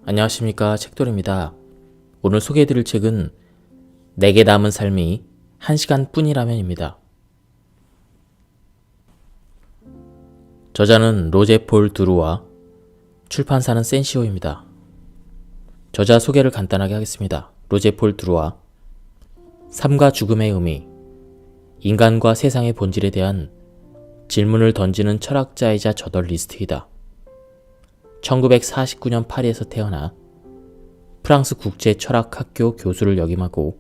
안녕하십니까, 책돌입니다. 오늘 소개해드릴 책은 내게 남은 삶이 1시간 뿐이라면입니다. 저자는 로제 폴 드루와 출판사는 센시오입니다. 저자 소개를 간단하게 하겠습니다. 로제 폴 드루와 삶과 죽음의 의미, 인간과 세상의 본질에 대한 질문을 던지는 철학자이자 저널리스트이다. 1949년 파리에서 태어나 프랑스 국제철학학교 교수를 역임하고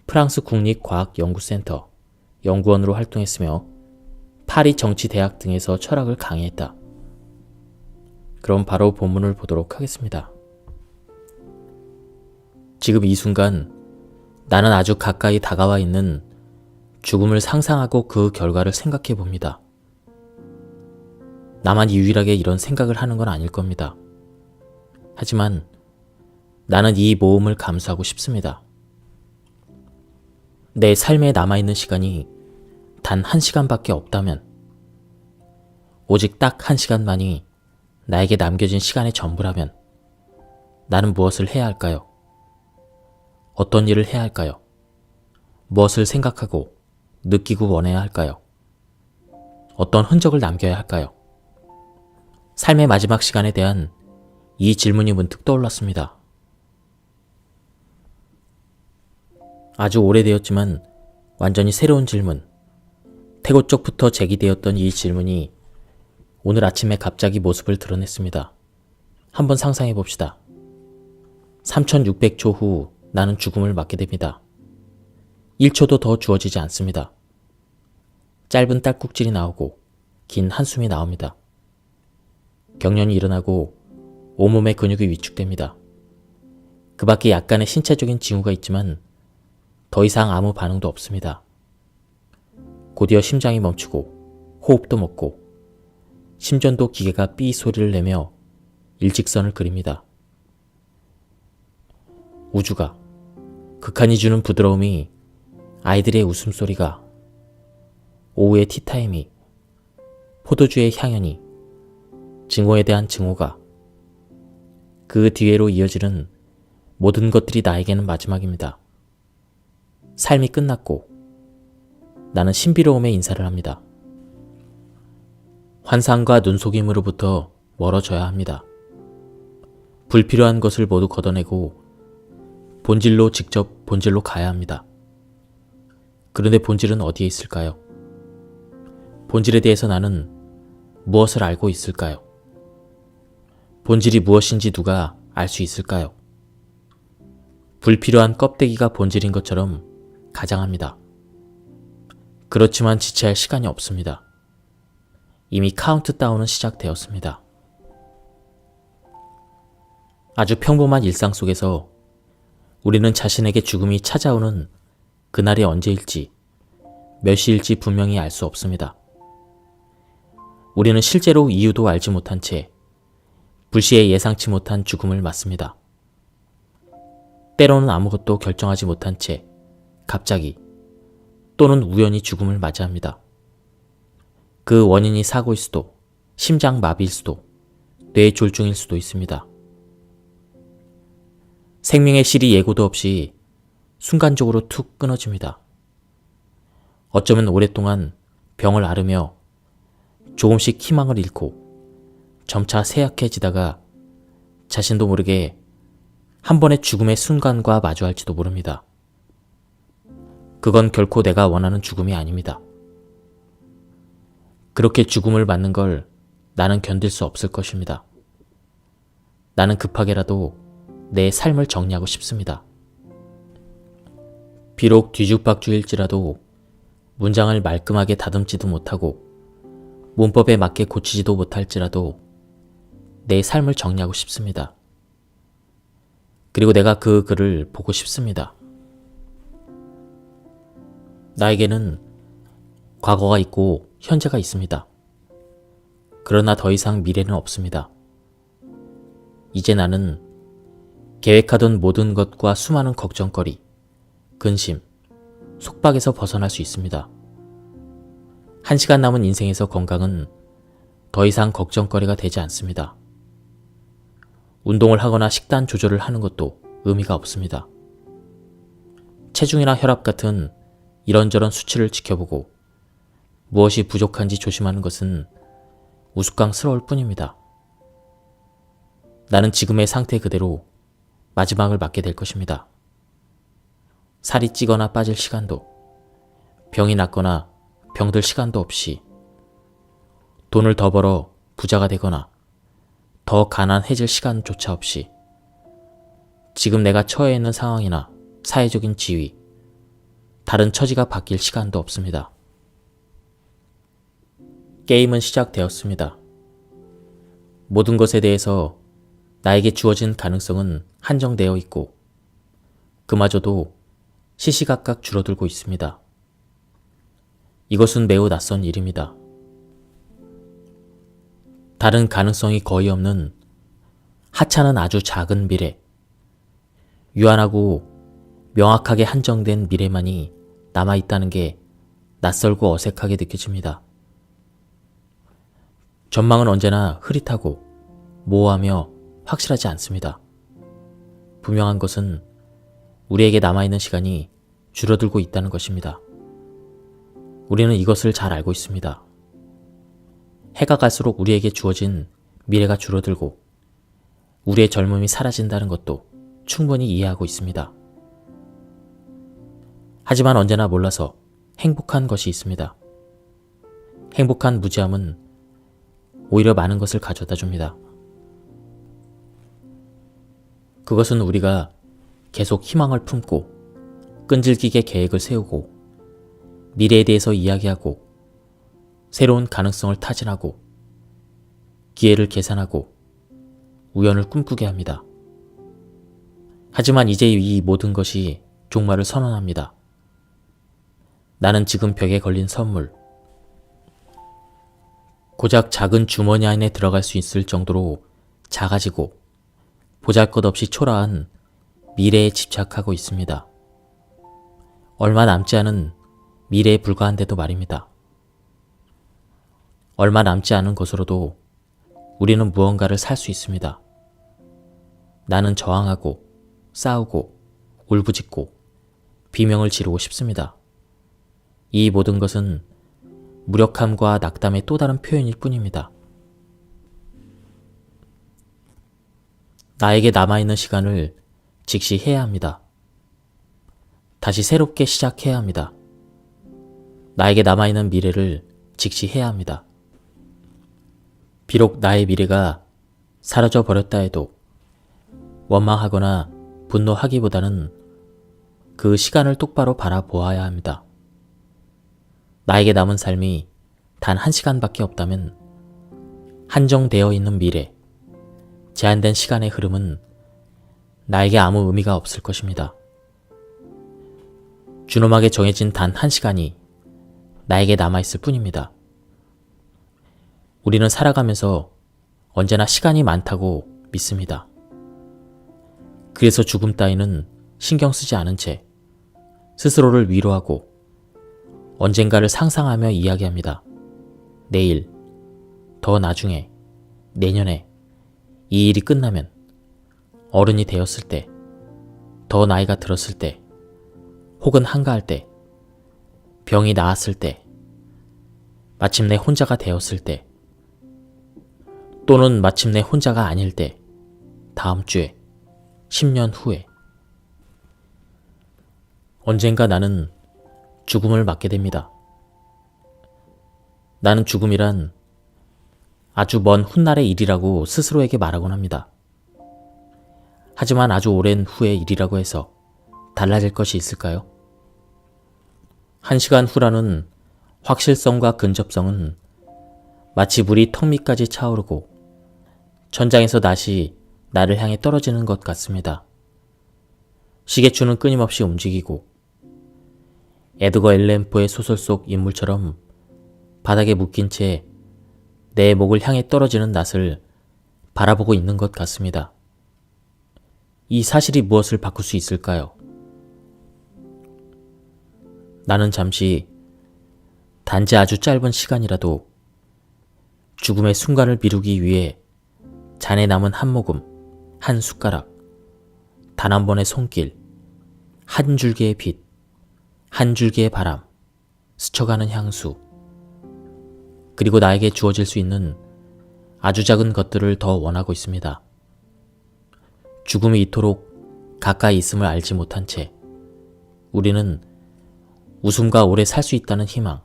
프랑스 국립과학연구센터 연구원으로 활동했으며 파리 정치대학 등에서 철학을 강의했다. 그럼 바로 본문을 보도록 하겠습니다. 지금 이 순간 나는 아주 가까이 다가와 있는 죽음을 상상하고 그 결과를 생각해 봅니다. 나만 유일하게 이런 생각을 하는 건 아닐 겁니다. 하지만 나는 이 모험을 감수하고 싶습니다. 내 삶에 남아있는 시간이 단 1시간밖에 없다면, 오직 딱 1시간만이 나에게 남겨진 시간의 전부라면 나는 무엇을 해야 할까요? 어떤 일을 해야 할까요? 무엇을 생각하고 느끼고 원해야 할까요? 어떤 흔적을 남겨야 할까요? 삶의 마지막 시간에 대한 이 질문이 문득 떠올랐습니다. 아주 오래되었지만 완전히 새로운 질문, 태고쪽부터 제기되었던 이 질문이 오늘 아침에 갑자기 모습을 드러냈습니다. 한번 상상해 봅시다. 3600초 후 나는 죽음을 맞게 됩니다. 1초도 더 주어지지 않습니다. 짧은 딸꾹질이 나오고 긴 한숨이 나옵니다. 경련이 일어나고 온몸의 근육이 위축됩니다. 그 밖에 약간의 신체적인 징후가 있지만 더 이상 아무 반응도 없습니다. 곧이어 심장이 멈추고 호흡도 멎고 심전도 기계가 삐 소리를 내며 일직선을 그립니다. 우주가, 극한이 주는 부드러움이, 아이들의 웃음소리가, 오후의 티타임이, 포도주의 향연이, 증오에 대한 증오가, 그 뒤에로 이어지는 모든 것들이 나에게는 마지막입니다. 삶이 끝났고 나는 신비로움에 인사를 합니다. 환상과 눈속임으로부터 멀어져야 합니다. 불필요한 것을 모두 걷어내고 직접 본질로 가야 합니다. 그런데 본질은 어디에 있을까요? 본질에 대해서 나는 무엇을 알고 있을까요? 본질이 무엇인지 누가 알 수 있을까요? 불필요한 껍데기가 본질인 것처럼 가장합니다. 그렇지만 지체할 시간이 없습니다. 이미 카운트다운은 시작되었습니다. 아주 평범한 일상 속에서 우리는 자신에게 죽음이 찾아오는 그날이 언제일지, 몇 시일지 분명히 알 수 없습니다. 우리는 실제로 이유도 알지 못한 채 불시에 예상치 못한 죽음을 맞습니다. 때로는 아무것도 결정하지 못한 채 갑자기 또는 우연히 죽음을 맞이합니다. 그 원인이 사고일 수도, 심장 마비일 수도, 뇌졸중일 수도 있습니다. 생명의 실이 예고도 없이 순간적으로 툭 끊어집니다. 어쩌면 오랫동안 병을 앓으며 조금씩 희망을 잃고 점차 쇠약해지다가 자신도 모르게 한 번의 죽음의 순간과 마주할지도 모릅니다. 그건 결코 내가 원하는 죽음이 아닙니다. 그렇게 죽음을 맞는 걸 나는 견딜 수 없을 것입니다. 나는 급하게라도 내 삶을 정리하고 싶습니다. 비록 뒤죽박죽일지라도 문장을 말끔하게 다듬지도 못하고 문법에 맞게 고치지도 못할지라도 내 삶을 정리하고 싶습니다. 그리고 내가 그 글을 보고 싶습니다. 나에게는 과거가 있고 현재가 있습니다. 그러나 더 이상 미래는 없습니다. 이제 나는 계획하던 모든 것과 수많은 걱정거리, 근심, 속박에서 벗어날 수 있습니다. 1시간 남은 인생에서 건강은 더 이상 걱정거리가 되지 않습니다. 운동을 하거나 식단 조절을 하는 것도 의미가 없습니다. 체중이나 혈압 같은 이런저런 수치를 지켜보고 무엇이 부족한지 조심하는 것은 우스꽝스러울 뿐입니다. 나는 지금의 상태 그대로 마지막을 맞게 될 것입니다. 살이 찌거나 빠질 시간도, 병이 낫거나 병들 시간도 없이, 돈을 더 벌어 부자가 되거나 더 가난해질 시간조차 없이, 지금 내가 처해 있는 상황이나 사회적인 지위, 다른 처지가 바뀔 시간도 없습니다. 게임은 시작되었습니다. 모든 것에 대해서 나에게 주어진 가능성은 한정되어 있고 그마저도 시시각각 줄어들고 있습니다. 이것은 매우 낯선 일입니다. 다른 가능성이 거의 없는 하찮은 아주 작은 미래, 유한하고 명확하게 한정된 미래만이 남아있다는 게 낯설고 어색하게 느껴집니다. 전망은 언제나 흐릿하고 모호하며 확실하지 않습니다. 분명한 것은 우리에게 남아있는 시간이 줄어들고 있다는 것입니다. 우리는 이것을 잘 알고 있습니다. 해가 갈수록 우리에게 주어진 미래가 줄어들고 우리의 젊음이 사라진다는 것도 충분히 이해하고 있습니다. 하지만 언제나 몰라서 행복한 것이 있습니다. 행복한 무지함은 오히려 많은 것을 가져다 줍니다. 그것은 우리가 계속 희망을 품고 끈질기게 계획을 세우고 미래에 대해서 이야기하고 새로운 가능성을 타진하고 기회를 계산하고 우연을 꿈꾸게 합니다. 하지만 이제 이 모든 것이 종말을 선언합니다. 나는 지금 벽에 걸린 선물, 고작 작은 주머니 안에 들어갈 수 있을 정도로 작아지고 보잘것없이 초라한 미래에 집착하고 있습니다. 얼마 남지 않은 미래에 불과한데도 말입니다. 얼마 남지 않은 것으로도 우리는 무언가를 살 수 있습니다. 나는 저항하고 싸우고 울부짖고 비명을 지르고 싶습니다. 이 모든 것은 무력함과 낙담의 또 다른 표현일 뿐입니다. 나에게 남아있는 시간을 직시해야 합니다. 다시 새롭게 시작해야 합니다. 나에게 남아있는 미래를 직시해야 합니다. 비록 나의 미래가 사라져 버렸다 해도 원망하거나 분노하기보다는 그 시간을 똑바로 바라보아야 합니다. 나에게 남은 삶이 단 1시간밖에 없다면 한정되어 있는 미래, 제한된 시간의 흐름은 나에게 아무 의미가 없을 것입니다. 준엄하게 정해진 단 1시간이 나에게 남아있을 뿐입니다. 우리는 살아가면서 언제나 시간이 많다고 믿습니다. 그래서 죽음 따위는 신경 쓰지 않은 채 스스로를 위로하고 언젠가를 상상하며 이야기합니다. 내일, 더 나중에, 내년에 이 일이 끝나면 어른이 되었을 때, 더 나이가 들었을 때, 혹은 한가할 때, 병이 나았을 때, 마침내 혼자가 되었을 때, 또는 마침내 혼자가 아닐 때, 다음 주에, 10년 후에. 언젠가 나는 죽음을 맞게 됩니다. 나는 죽음이란 아주 먼 훗날의 일이라고 스스로에게 말하곤 합니다. 하지만 아주 오랜 후의 일이라고 해서 달라질 것이 있을까요? 1시간 후라는 확실성과 근접성은 마치 물이 턱 밑까지 차오르고 천장에서 다시 나를 향해 떨어지는 것 같습니다. 시계추는 끊임없이 움직이고 에드거 앨런 포의 소설 속 인물처럼 바닥에 묶인 채 내 목을 향해 떨어지는 낫을 바라보고 있는 것 같습니다. 이 사실이 무엇을 바꿀 수 있을까요? 나는 잠시, 단지 아주 짧은 시간이라도 죽음의 순간을 미루기 위해 잔에 남은 한 모금 한 숟가락, 단 한 번의 손길, 한 줄기의 빛, 한 줄기의 바람, 스쳐가는 향수, 그리고 나에게 주어질 수 있는 아주 작은 것들을 더 원하고 있습니다. 죽음이 이토록 가까이 있음을 알지 못한 채 우리는 웃음과 오래 살 수 있다는 희망,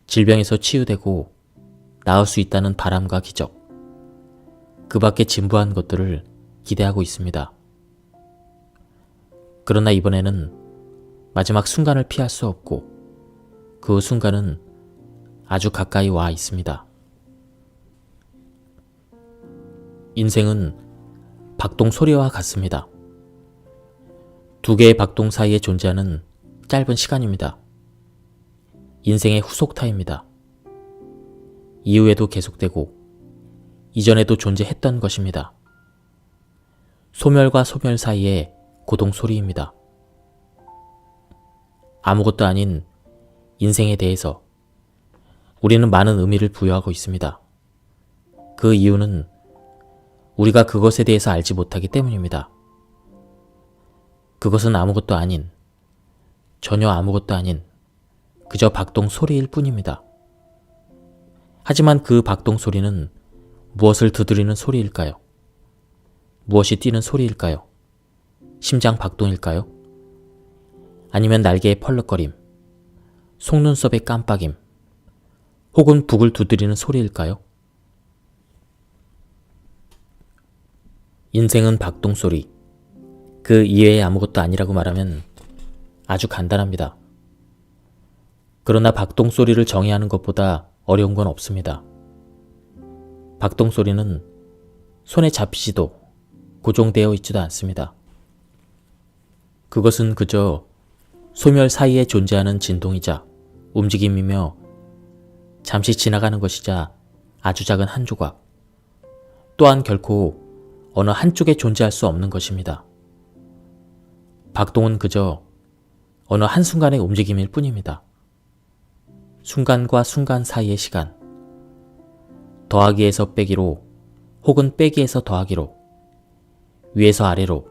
질병에서 치유되고 나을 수 있다는 바람과 기적, 그 밖에 진부한 것들을 기대하고 있습니다. 그러나 이번에는 마지막 순간을 피할 수 없고 그 순간은 아주 가까이 와 있습니다. 인생은 박동 소리와 같습니다. 두 개의 박동 사이에 존재하는 짧은 시간입니다. 인생의 후속타입니다. 이후에도 계속되고 이전에도 존재했던 것입니다. 소멸과 소멸 사이의 고동 소리입니다. 아무것도 아닌 인생에 대해서 우리는 많은 의미를 부여하고 있습니다. 그 이유는 우리가 그것에 대해서 알지 못하기 때문입니다. 그것은 아무것도 아닌, 전혀 아무것도 아닌 그저 박동 소리일 뿐입니다. 하지만 그 박동 소리는 무엇을 두드리는 소리일까요? 무엇이 뛰는 소리일까요? 심장 박동일까요? 아니면 날개의 펄럭거림, 속눈썹의 깜빡임, 혹은 북을 두드리는 소리일까요? 인생은 박동소리, 그 이외에 아무것도 아니라고 말하면 아주 간단합니다. 그러나 박동소리를 정의하는 것보다 어려운 건 없습니다. 박동소리는 손에 잡히지도 고정되어 있지도 않습니다. 그것은 그저 소멸 사이에 존재하는 진동이자 움직임이며 잠시 지나가는 것이자 아주 작은 한 조각, 또한 결코 어느 한쪽에 존재할 수 없는 것입니다. 박동은 그저 어느 한순간의 움직임일 뿐입니다. 순간과 순간 사이의 시간, 더하기에서 빼기로 혹은 빼기에서 더하기로, 위에서 아래로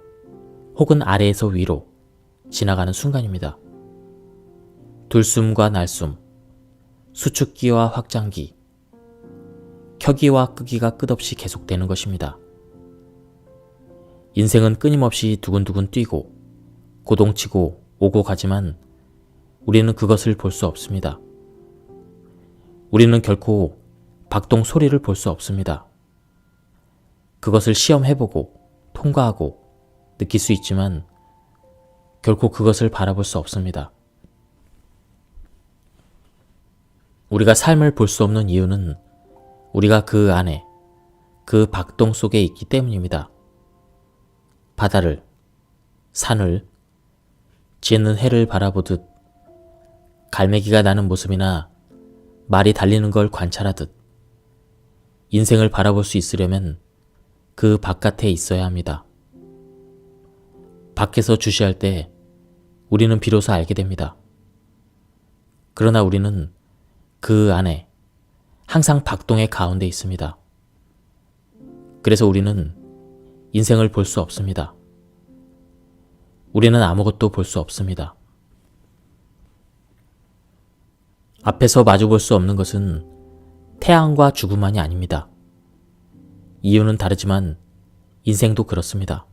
혹은 아래에서 위로 지나가는 순간입니다. 들숨과 날숨, 수축기와 확장기, 켜기와 끄기가 끝없이 계속되는 것입니다. 인생은 끊임없이 두근두근 뛰고 고동치고 오고 가지만 우리는 그것을 볼 수 없습니다. 우리는 결코 박동 소리를 볼 수 없습니다. 그것을 시험해보고 통과하고 느낄 수 있지만 결코 그것을 바라볼 수 없습니다. 우리가 삶을 볼 수 없는 이유는 우리가 그 안에, 그 박동 속에 있기 때문입니다. 바다를, 산을, 지는 해를 바라보듯 갈매기가 나는 모습이나 말이 달리는 걸 관찰하듯 인생을 바라볼 수 있으려면 그 바깥에 있어야 합니다. 밖에서 주시할 때 우리는 비로소 알게 됩니다. 그러나 우리는 그 안에 항상 박동의 가운데 있습니다. 그래서 우리는 인생을 볼 수 없습니다. 우리는 아무것도 볼 수 없습니다. 앞에서 마주볼 수 없는 것은 태양과 죽음만이 아닙니다. 이유는 다르지만 인생도 그렇습니다.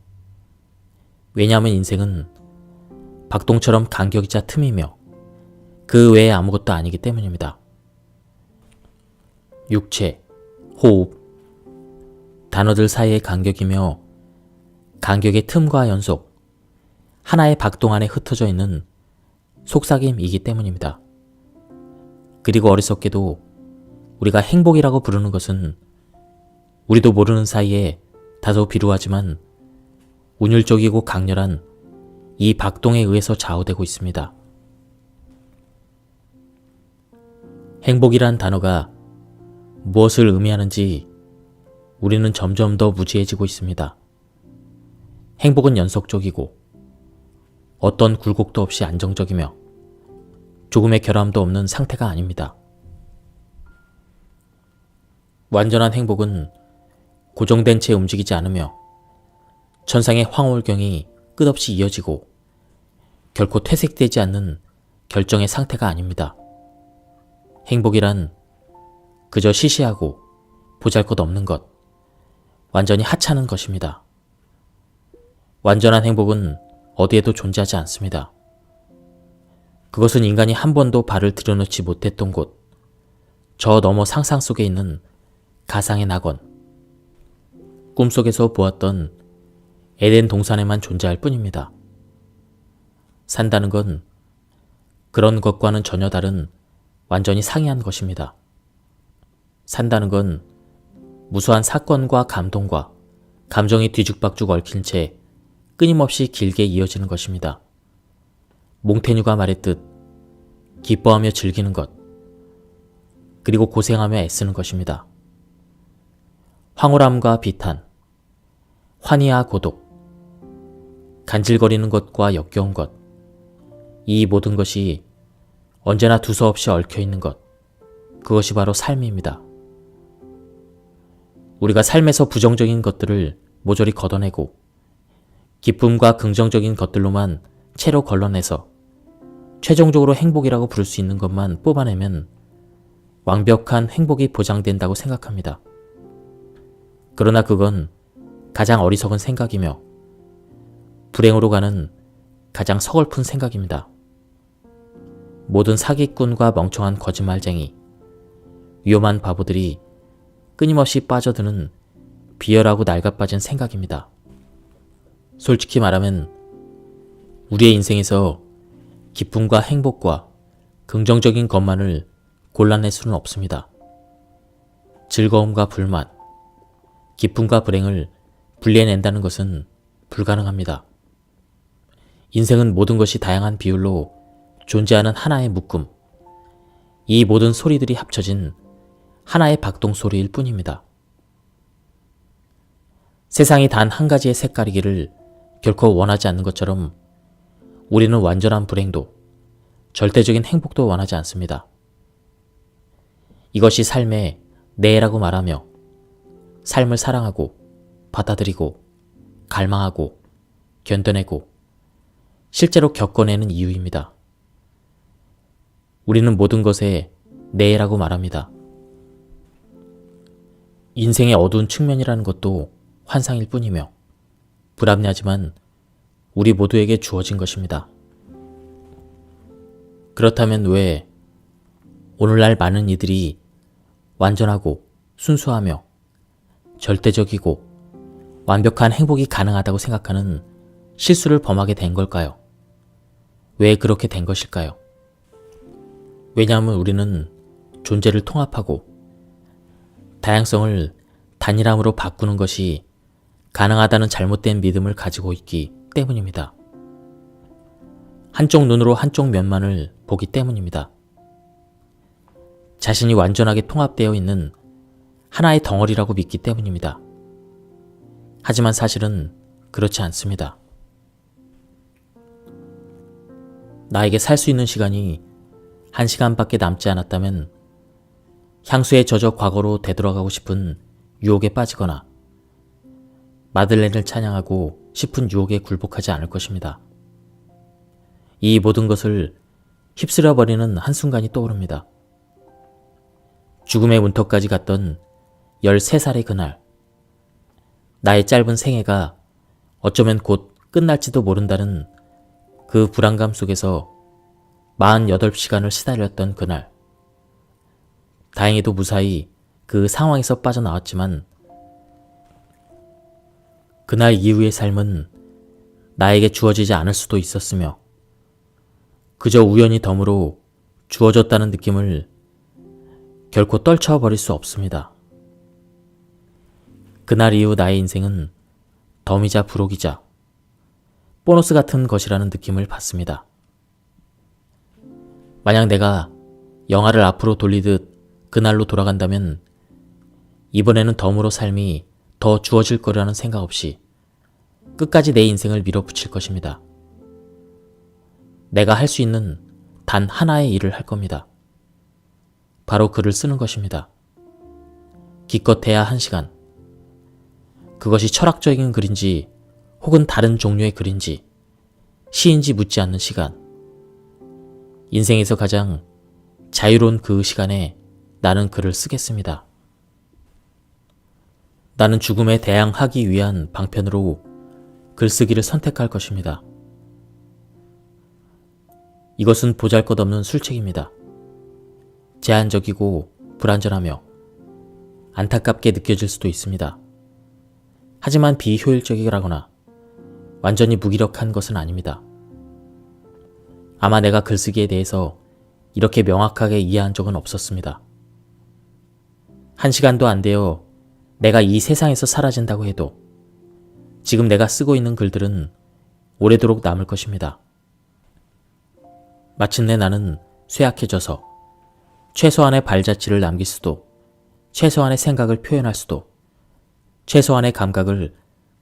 왜냐하면 인생은 박동처럼 간격이자 틈이며 그 외에 아무것도 아니기 때문입니다. 육체, 호흡, 단어들 사이의 간격이며 간격의 틈과 연속, 하나의 박동 안에 흩어져 있는 속삭임이기 때문입니다. 그리고 어리석게도 우리가 행복이라고 부르는 것은 우리도 모르는 사이에 다소 비루하지만 운율적이고 강렬한 이 박동에 의해서 좌우되고 있습니다. 행복이란 단어가 무엇을 의미하는지 우리는 점점 더 무지해지고 있습니다. 행복은 연속적이고 어떤 굴곡도 없이 안정적이며 조금의 결함도 없는 상태가 아닙니다. 완전한 행복은 고정된 채 움직이지 않으며 천상의 황홀경이 끝없이 이어지고 결코 퇴색되지 않는 결정의 상태가 아닙니다. 행복이란 그저 시시하고 보잘것없는 것, 완전히 하찮은 것입니다. 완전한 행복은 어디에도 존재하지 않습니다. 그것은 인간이 한 번도 발을 들여놓지 못했던 곳, 저 너머 상상 속에 있는 가상의 낙원, 꿈속에서 보았던 에덴 동산에만 존재할 뿐입니다. 산다는 건 그런 것과는 전혀 다른 완전히 상이한 것입니다. 산다는 건 무수한 사건과 감동과 감정이 뒤죽박죽 얽힌 채 끊임없이 길게 이어지는 것입니다. 몽테뉴가 말했듯 기뻐하며 즐기는 것, 그리고 고생하며 애쓰는 것입니다. 황홀함과 비탄, 환희와 고독, 간질거리는 것과 역겨운 것, 이 모든 것이 언제나 두서없이 얽혀있는 것, 그것이 바로 삶입니다. 우리가 삶에서 부정적인 것들을 모조리 걷어내고 기쁨과 긍정적인 것들로만 채로 걸러내서 최종적으로 행복이라고 부를 수 있는 것만 뽑아내면 완벽한 행복이 보장된다고 생각합니다. 그러나 그건 가장 어리석은 생각이며 불행으로 가는 가장 서글픈 생각입니다. 모든 사기꾼과 멍청한 거짓말쟁이, 위험한 바보들이 끊임없이 빠져드는 비열하고 낡아빠진 생각입니다. 솔직히 말하면 우리의 인생에서 기쁨과 행복과 긍정적인 것만을 골라낼 수는 없습니다. 즐거움과 불만, 기쁨과 불행을 분리해낸다는 것은 불가능합니다. 인생은 모든 것이 다양한 비율로 존재하는 하나의 묶음, 이 모든 소리들이 합쳐진 하나의 박동 소리일 뿐입니다. 세상이 단 한 가지의 색깔이기를 결코 원하지 않는 것처럼 우리는 완전한 불행도 절대적인 행복도 원하지 않습니다. 이것이 삶의 내라고 말하며 삶을 사랑하고 받아들이고 갈망하고 견뎌내고 실제로 겪어내는 이유입니다. 우리는 모든 것에 내라고 말합니다. 인생의 어두운 측면이라는 것도 환상일 뿐이며 불합리하지만 우리 모두에게 주어진 것입니다. 그렇다면 왜 오늘날 많은 이들이 완전하고 순수하며 절대적이고 완벽한 행복이 가능하다고 생각하는 실수를 범하게 된 걸까요? 왜 그렇게 된 것일까요? 왜냐하면 우리는 존재를 통합하고 다양성을 단일함으로 바꾸는 것이 가능하다는 잘못된 믿음을 가지고 있기 때문입니다. 한쪽 눈으로 한쪽 면만을 보기 때문입니다. 자신이 완전하게 통합되어 있는 하나의 덩어리라고 믿기 때문입니다. 하지만 사실은 그렇지 않습니다. 나에게 살 수 있는 시간이 1시간밖에 남지 않았다면 향수에 젖어 과거로 되돌아가고 싶은 유혹에 빠지거나 마들렌을 찬양하고 싶은 유혹에 굴복하지 않을 것입니다. 이 모든 것을 휩쓸어버리는 한순간이 떠오릅니다. 죽음의 문턱까지 갔던 13살의 그날, 나의 짧은 생애가 어쩌면 곧 끝날지도 모른다는 그 불안감 속에서 48시간을 시달렸던 그날, 다행히도 무사히 그 상황에서 빠져나왔지만 그날 이후의 삶은 나에게 주어지지 않을 수도 있었으며 그저 우연히 덤으로 주어졌다는 느낌을 결코 떨쳐버릴 수 없습니다. 그날 이후 나의 인생은 덤이자 부록이자 보너스 같은 것이라는 느낌을 받습니다. 만약 내가 영화를 앞으로 돌리듯 그날로 돌아간다면 이번에는 덤으로 삶이 더 주어질 거라는 생각 없이 끝까지 내 인생을 밀어붙일 것입니다. 내가 할 수 있는 단 하나의 일을 할 겁니다. 바로 글을 쓰는 것입니다. 기껏해야 1시간. 그것이 철학적인 글인지 혹은 다른 종류의 글인지, 시인지 묻지 않는 시간. 인생에서 가장 자유로운 그 시간에 나는 글을 쓰겠습니다. 나는 죽음에 대항하기 위한 방편으로 글쓰기를 선택할 것입니다. 이것은 보잘것없는 술책입니다. 제한적이고 불완전하며 안타깝게 느껴질 수도 있습니다. 하지만 비효율적이라거나 완전히 무기력한 것은 아닙니다. 아마 내가 글쓰기에 대해서 이렇게 명확하게 이해한 적은 없었습니다. 1시간도 안 되어 내가 이 세상에서 사라진다고 해도 지금 내가 쓰고 있는 글들은 오래도록 남을 것입니다. 마침내 나는 쇠약해져서 최소한의 발자취를 남길 수도, 최소한의 생각을 표현할 수도, 최소한의 감각을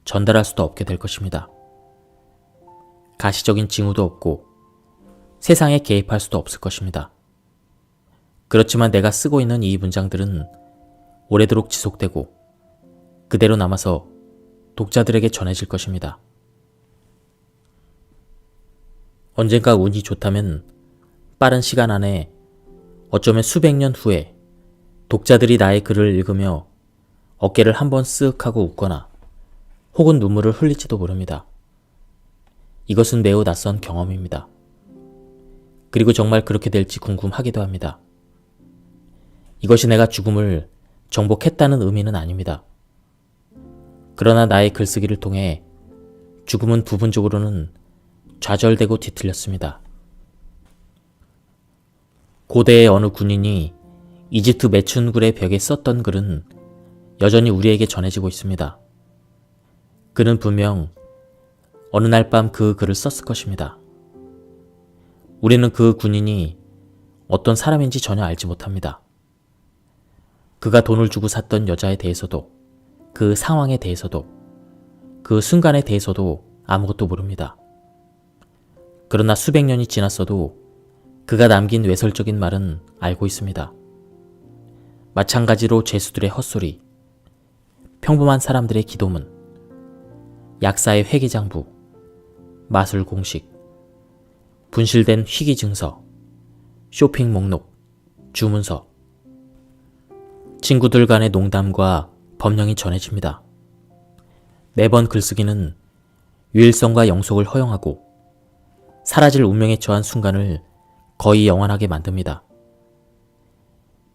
전달할 수도 없게 될 것입니다. 가시적인 징후도 없고 세상에 개입할 수도 없을 것입니다. 그렇지만 내가 쓰고 있는 이 문장들은 오래도록 지속되고 그대로 남아서 독자들에게 전해질 것입니다. 언젠가 운이 좋다면 빠른 시간 안에 어쩌면 수백 년 후에 독자들이 나의 글을 읽으며 어깨를 한번 쓱 하고 웃거나 혹은 눈물을 흘릴지도 모릅니다. 이것은 매우 낯선 경험입니다. 그리고 정말 그렇게 될지 궁금하기도 합니다. 이것이 내가 죽음을 정복했다는 의미는 아닙니다. 그러나 나의 글쓰기를 통해 죽음은 부분적으로는 좌절되고 뒤틀렸습니다. 고대의 어느 군인이 이집트 매춘굴의 벽에 썼던 글은 여전히 우리에게 전해지고 있습니다. 그는 분명 어느 날 밤 그 글을 썼을 것입니다. 우리는 그 군인이 어떤 사람인지 전혀 알지 못합니다. 그가 돈을 주고 샀던 여자에 대해서도, 그 상황에 대해서도, 그 순간에 대해서도 아무것도 모릅니다. 그러나 수백 년이 지났어도 그가 남긴 외설적인 말은 알고 있습니다. 마찬가지로 죄수들의 헛소리, 평범한 사람들의 기도문, 약사의 회계장부, 마술 공식, 분실된 희귀 증서, 쇼핑 목록, 주문서, 친구들 간의 농담과 법령이 전해집니다. 매번 글쓰기는 유일성과 영속을 허용하고 사라질 운명에 처한 순간을 거의 영원하게 만듭니다.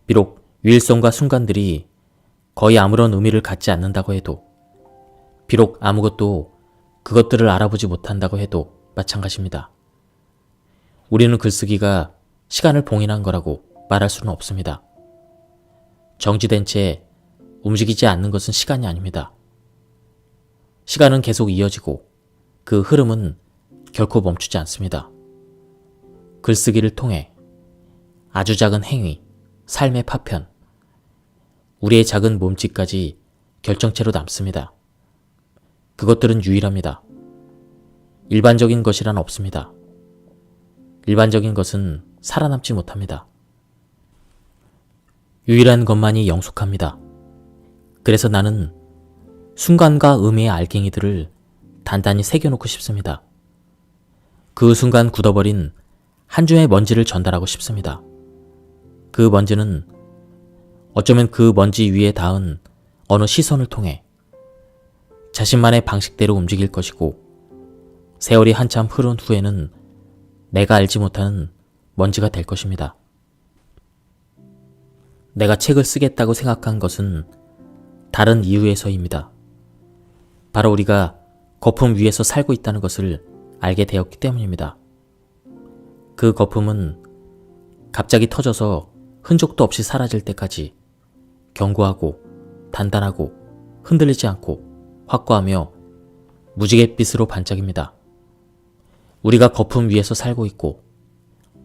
비록 유일성과 순간들이 거의 아무런 의미를 갖지 않는다고 해도, 비록 아무것도 그것들을 알아보지 못한다고 해도 마찬가지입니다. 우리는 글쓰기가 시간을 봉인한 거라고 말할 수는 없습니다. 정지된 채 움직이지 않는 것은 시간이 아닙니다. 시간은 계속 이어지고 그 흐름은 결코 멈추지 않습니다. 글쓰기를 통해 아주 작은 행위, 삶의 파편, 우리의 작은 몸짓까지 결정체로 남습니다. 그것들은 유일합니다. 일반적인 것이란 없습니다. 일반적인 것은 살아남지 못합니다. 유일한 것만이 영속합니다. 그래서 나는 순간과 의미의 알갱이들을 단단히 새겨놓고 싶습니다. 그 순간 굳어버린 한 줌의 먼지를 전달하고 싶습니다. 그 먼지는 어쩌면 그 먼지 위에 닿은 어느 시선을 통해 자신만의 방식대로 움직일 것이고, 세월이 한참 흐른 후에는 내가 알지 못하는 먼지가 될 것입니다. 내가 책을 쓰겠다고 생각한 것은 다른 이유에서입니다. 바로 우리가 거품 위에서 살고 있다는 것을 알게 되었기 때문입니다. 그 거품은 갑자기 터져서 흔적도 없이 사라질 때까지 견고하고 단단하고 흔들리지 않고 확고하며 무지갯빛으로 반짝입니다. 우리가 거품 위에서 살고 있고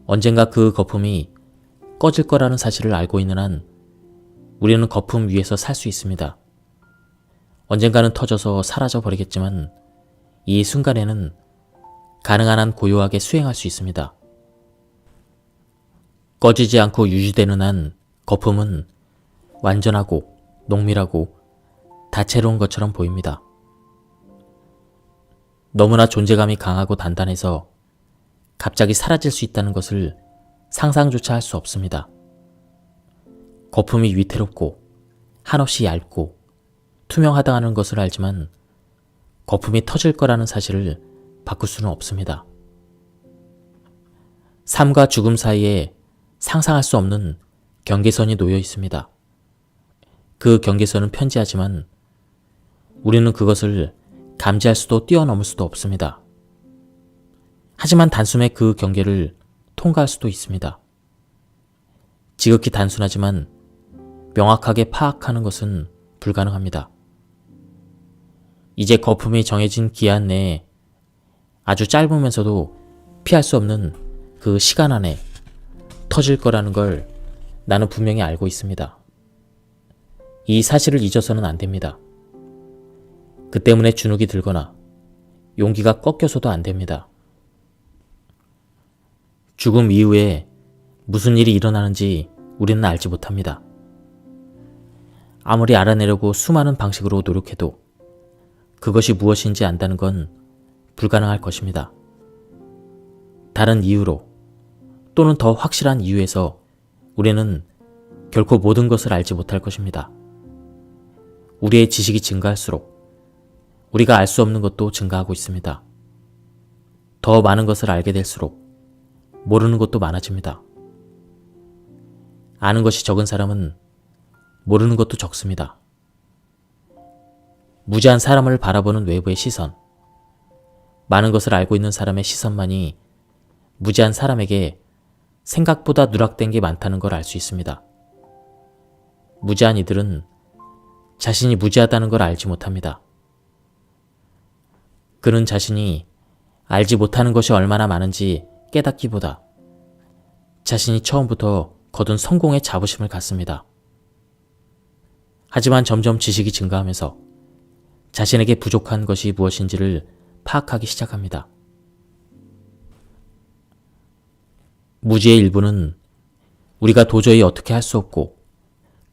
언젠가 그 거품이 꺼질 거라는 사실을 알고 있는 한 우리는 거품 위에서 살 수 있습니다. 언젠가는 터져서 사라져 버리겠지만 이 순간에는 가능한 한 고요하게 수행할 수 있습니다. 꺼지지 않고 유지되는 한 거품은 완전하고 농밀하고 다채로운 것처럼 보입니다. 너무나 존재감이 강하고 단단해서 갑자기 사라질 수 있다는 것을 상상조차 할 수 없습니다. 거품이 위태롭고 한없이 얇고 투명하다는 것을 알지만 거품이 터질 거라는 사실을 바꿀 수는 없습니다. 삶과 죽음 사이에 상상할 수 없는 경계선이 놓여 있습니다. 그 경계선은 편지하지만 우리는 그것을 감지할 수도 뛰어넘을 수도 없습니다. 하지만 단숨에 그 경계를 통과할 수도 있습니다. 지극히 단순하지만 명확하게 파악하는 것은 불가능합니다. 이제 거품이 정해진 기한 내에 아주 짧으면서도 피할 수 없는 그 시간 안에 터질 거라는 걸 나는 분명히 알고 있습니다. 이 사실을 잊어서는 안 됩니다. 그 때문에 주눅이 들거나 용기가 꺾여서도 안 됩니다. 죽음 이후에 무슨 일이 일어나는지 우리는 알지 못합니다. 아무리 알아내려고 수많은 방식으로 노력해도 그것이 무엇인지 안다는 건 불가능할 것입니다. 다른 이유로 또는 더 확실한 이유에서 우리는 결코 모든 것을 알지 못할 것입니다. 우리의 지식이 증가할수록 우리가 알 수 없는 것도 증가하고 있습니다. 더 많은 것을 알게 될수록 모르는 것도 많아집니다. 아는 것이 적은 사람은 모르는 것도 적습니다. 무지한 사람을 바라보는 외부의 시선, 많은 것을 알고 있는 사람의 시선만이 무지한 사람에게 생각보다 누락된 게 많다는 걸 알 수 있습니다. 무지한 이들은 자신이 무지하다는 걸 알지 못합니다. 그는 자신이 알지 못하는 것이 얼마나 많은지 깨닫기보다 자신이 처음부터 거둔 성공의 자부심을 갖습니다. 하지만 점점 지식이 증가하면서 자신에게 부족한 것이 무엇인지를 파악하기 시작합니다. 무지의 일부는 우리가 도저히 어떻게 할 수 없고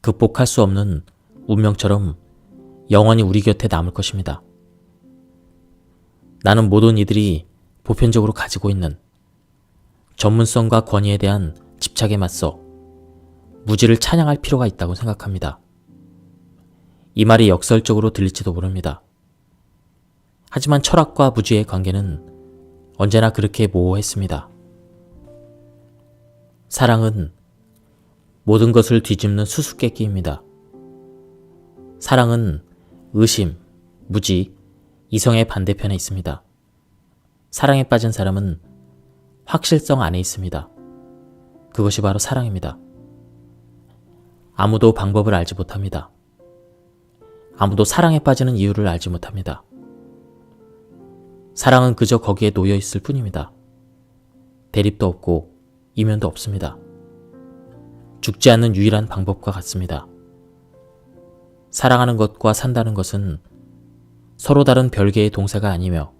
극복할 수 없는 운명처럼 영원히 우리 곁에 남을 것입니다. 나는 모든 이들이 보편적으로 가지고 있는 전문성과 권위에 대한 집착에 맞서 무지를 찬양할 필요가 있다고 생각합니다. 이 말이 역설적으로 들릴지도 모릅니다. 하지만 철학과 무지의 관계는 언제나 그렇게 모호했습니다. 사랑은 모든 것을 뒤집는 수수께끼입니다. 사랑은 의심, 무지, 이성의 반대편에 있습니다. 사랑에 빠진 사람은 확실성 안에 있습니다. 그것이 바로 사랑입니다. 아무도 방법을 알지 못합니다. 아무도 사랑에 빠지는 이유를 알지 못합니다. 사랑은 그저 거기에 놓여 있을 뿐입니다. 대립도 없고 이면도 없습니다. 죽지 않는 유일한 방법과 같습니다. 사랑하는 것과 산다는 것은 서로 다른 별개의 동사가 아니며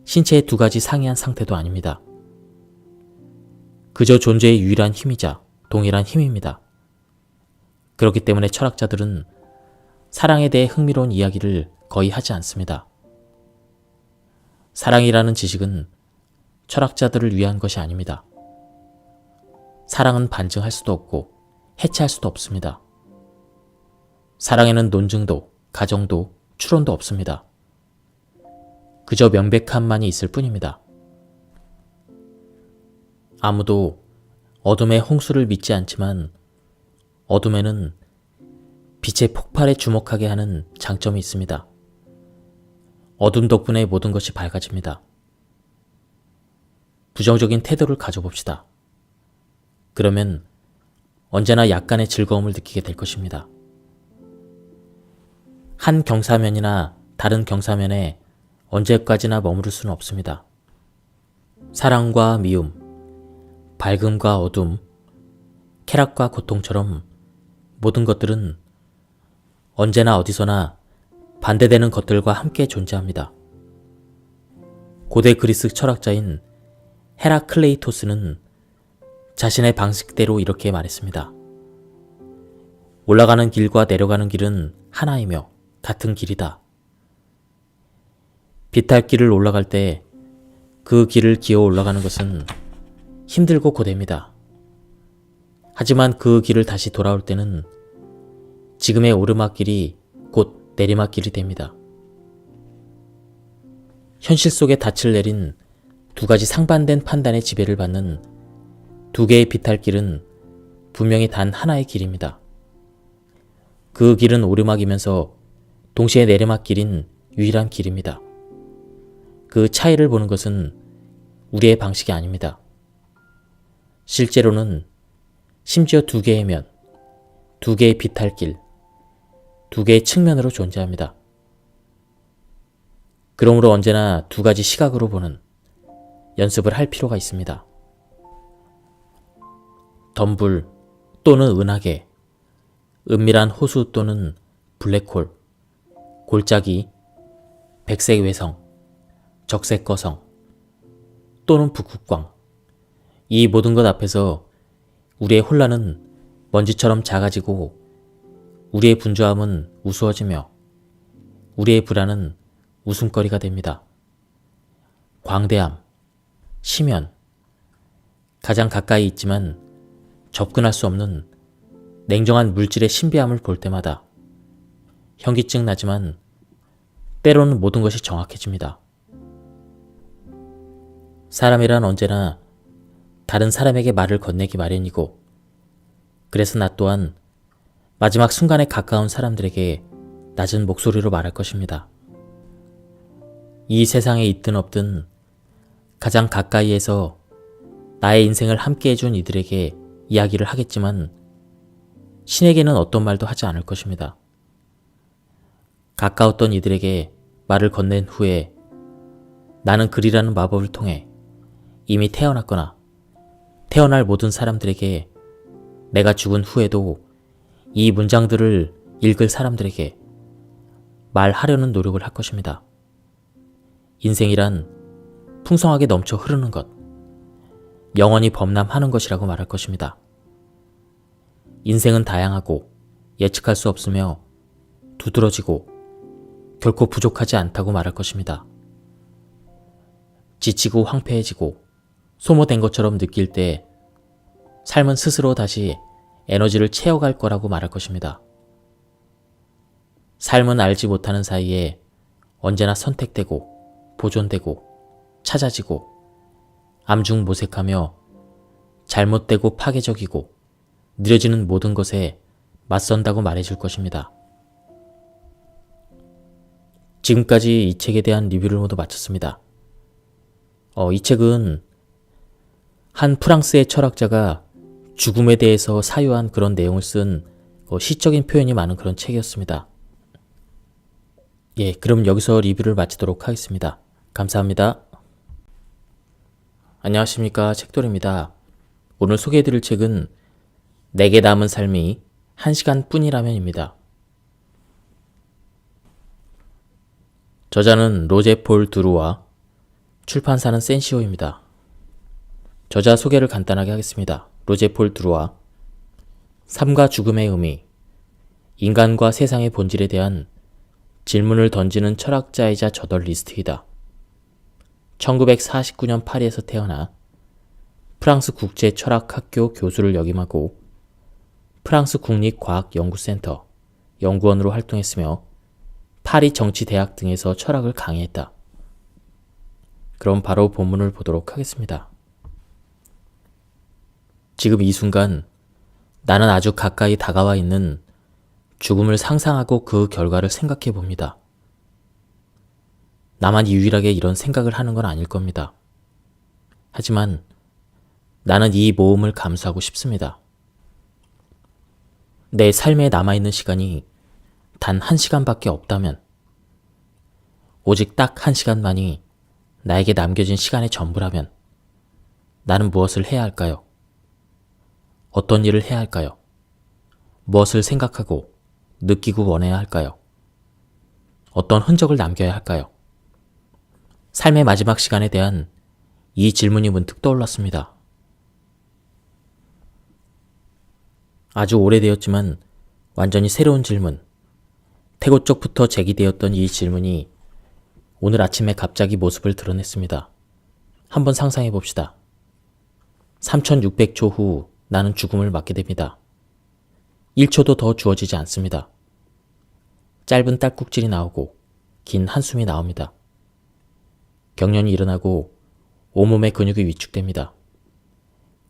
신체의 두 가지 상이한 상태도 아닙니다. 그저 존재의 유일한 힘이자 동일한 힘입니다. 그렇기 때문에 철학자들은 사랑에 대해 흥미로운 이야기를 거의 하지 않습니다. 사랑이라는 지식은 철학자들을 위한 것이 아닙니다. 사랑은 반증할 수도 없고 해체할 수도 없습니다. 사랑에는 논증도, 가정도, 추론도 없습니다. 그저 명백함만이 있을 뿐입니다. 아무도 어둠의 홍수를 믿지 않지만 어둠에는 빛의 폭발에 주목하게 하는 장점이 있습니다. 어둠 덕분에 모든 것이 밝아집니다. 부정적인 태도를 가져봅시다. 그러면 언제나 약간의 즐거움을 느끼게 될 것입니다. 한 경사면이나 다른 경사면에 언제까지나 머무를 수는 없습니다. 사랑과 미움, 밝음과 어둠, 쾌락과 고통처럼 모든 것들은 언제나 어디서나 반대되는 것들과 함께 존재합니다. 고대 그리스 철학자인 헤라클레이토스는 자신의 방식대로 이렇게 말했습니다. 올라가는 길과 내려가는 길은 하나이며 같은 길이다. 비탈길을 올라갈 때 그 길을 기어 올라가는 것은 힘들고 고됩니다. 하지만 그 길을 다시 돌아올 때는 지금의 오르막길이 곧 내리막길이 됩니다. 현실 속에 닻을 내린 두 가지 상반된 판단의 지배를 받는 두 개의 비탈길은 분명히 단 하나의 길입니다. 그 길은 오르막이면서 동시에 내리막길인 유일한 길입니다. 그 차이를 보는 것은 우리의 방식이 아닙니다. 실제로는 심지어 두 개의 면, 두 개의 비탈길, 두 개의 측면으로 존재합니다. 그러므로 언제나 두 가지 시각으로 보는 연습을 할 필요가 있습니다. 덤불 또는 은하계, 은밀한 호수 또는 블랙홀, 골짜기, 백색 외성, 적색 거성 또는 북극광, 이 모든 것 앞에서 우리의 혼란은 먼지처럼 작아지고 우리의 분주함은 우스워지며 우리의 불안은 웃음거리가 됩니다. 광대함, 심연, 가장 가까이 있지만 접근할 수 없는 냉정한 물질의 신비함을 볼 때마다 현기증 나지만 때로는 모든 것이 정확해집니다. 사람이란 언제나 다른 사람에게 말을 건네기 마련이고, 그래서 나 또한 마지막 순간에 가까운 사람들에게 낮은 목소리로 말할 것입니다. 이 세상에 있든 없든 가장 가까이에서 나의 인생을 함께 해준 이들에게 이야기를 하겠지만 신에게는 어떤 말도 하지 않을 것입니다. 가까웠던 이들에게 말을 건넨 후에 나는 글이라는 마법을 통해 이미 태어났거나 태어날 모든 사람들에게, 내가 죽은 후에도 이 문장들을 읽을 사람들에게 말하려는 노력을 할 것입니다. 인생이란 풍성하게 넘쳐 흐르는 것, 영원히 범람하는 것이라고 말할 것입니다. 인생은 다양하고 예측할 수 없으며 두드러지고 결코 부족하지 않다고 말할 것입니다. 지치고 황폐해지고 소모된 것처럼 느낄 때 삶은 스스로 다시 에너지를 채워갈 거라고 말할 것입니다. 삶은 알지 못하는 사이에 언제나 선택되고 보존되고 찾아지고 암중모색하며 잘못되고 파괴적이고 느려지는 모든 것에 맞선다고 말해줄 것입니다. 지금까지 이 책에 대한 리뷰를 모두 마쳤습니다. 이 책은 한 프랑스의 철학자가 죽음에 대해서 사유한 그런 내용을 쓴 시적인 표현이 많은 그런 책이었습니다. 그럼 여기서 리뷰를 마치도록 하겠습니다. 감사합니다. 안녕하십니까, 책돌입니다. 오늘 소개해드릴 책은 내게 남은 삶이 1시간 뿐이라면입니다. 저자는 로제 폴 드루와, 출판사는 센시오입니다. 저자 소개를 간단하게 하겠습니다. 로제 폴 드루와, 삶과 죽음의 의미, 인간과 세상의 본질에 대한 질문을 던지는 철학자이자 저널리스트이다. 1949년 파리에서 태어나 프랑스 국제철학학교 교수를 역임하고 프랑스 국립과학연구센터 연구원으로 활동했으며 파리 정치대학 등에서 철학을 강의했다. 그럼 바로 본문을 보도록 하겠습니다. 지금 이 순간 나는 아주 가까이 다가와 있는 죽음을 상상하고 그 결과를 생각해 봅니다. 나만 유일하게 이런 생각을 하는 건 아닐 겁니다. 하지만 나는 이 모험을 감수하고 싶습니다. 내 삶에 남아있는 시간이 단 1시간밖에 없다면, 오직 딱 1시간만이 나에게 남겨진 시간의 전부라면 나는 무엇을 해야 할까요? 어떤 일을 해야 할까요? 무엇을 생각하고 느끼고 원해야 할까요? 어떤 흔적을 남겨야 할까요? 삶의 마지막 시간에 대한 이 질문이 문득 떠올랐습니다. 아주 오래되었지만 완전히 새로운 질문, 태고 쪽부터 제기되었던 이 질문이 오늘 아침에 갑자기 모습을 드러냈습니다. 한번 상상해 봅시다. 3600초 후 나는 죽음을 맞게 됩니다. 1초도 더 주어지지 않습니다. 짧은 딸꾹질이 나오고 긴 한숨이 나옵니다. 경련이 일어나고 온몸의 근육이 위축됩니다.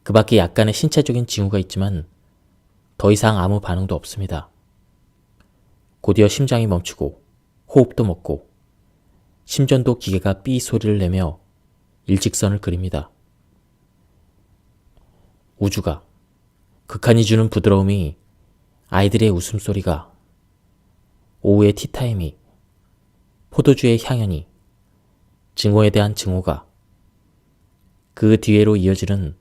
그 밖에 약간의 신체적인 징후가 있지만 더 이상 아무 반응도 없습니다. 곧이어 심장이 멈추고 호흡도 멎고 심전도 기계가 삐 소리를 내며 일직선을 그립니다. 우주가, 극한이 주는 부드러움이, 아이들의 웃음소리가, 오후의 티타임이, 포도주의 향연이, 증오에 대한 증오가, 그 뒤에로 이어지는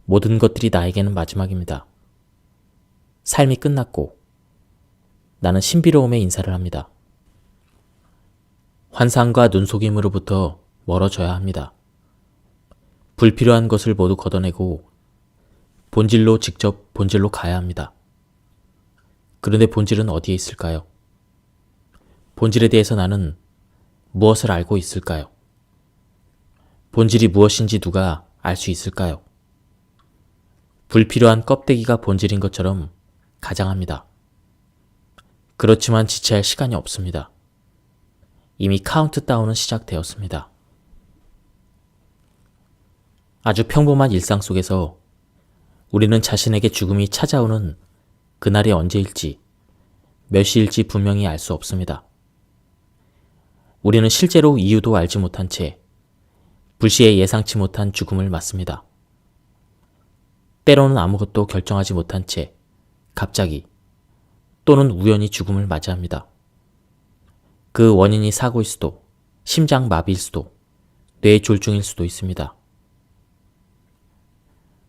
모든 것들이 나에게는 마지막입니다. 삶이 끝났고 나는 신비로움에 인사를 합니다. 환상과 눈속임으로부터 멀어져야 합니다. 불필요한 것을 모두 걷어내고 본질로 직접 본질로 가야 합니다. 그런데 본질은 어디에 있을까요? 본질에 대해서 나는 무엇을 알고 있을까요? 본질이 무엇인지 누가 알 수 있을까요? 불필요한 껍데기가 본질인 것처럼 가장합니다. 그렇지만 지체할 시간이 없습니다. 이미 카운트다운은 시작되었습니다. 아주 평범한 일상 속에서 우리는 자신에게 죽음이 찾아오는 그날이 언제일지, 몇 시일지 분명히 알 수 없습니다. 우리는 실제로 이유도 알지 못한 채 불시에 예상치 못한 죽음을 맞습니다. 때로는 아무것도 결정하지 못한 채 갑자기 또는 우연히 죽음을 맞이합니다. 그 원인이 사고일 수도, 심장 마비일 수도, 뇌졸중일 수도 있습니다.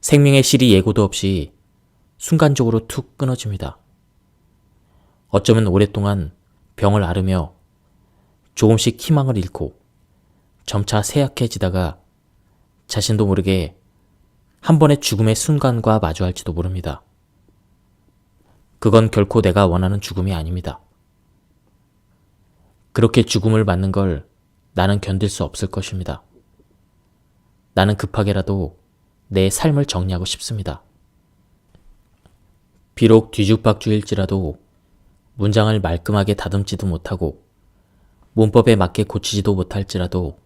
생명의 실이 예고도 없이 순간적으로 툭 끊어집니다. 어쩌면 오랫동안 병을 앓으며 조금씩 희망을 잃고 점차 쇠약해지다가 자신도 모르게 한 번의 죽음의 순간과 마주할지도 모릅니다. 그건 결코 내가 원하는 죽음이 아닙니다. 그렇게 죽음을 맞는 걸 나는 견딜 수 없을 것입니다. 나는 급하게라도 내 삶을 정리하고 싶습니다. 비록 뒤죽박죽일지라도 문장을 말끔하게 다듬지도 못하고 문법에 맞게 고치지도 못할지라도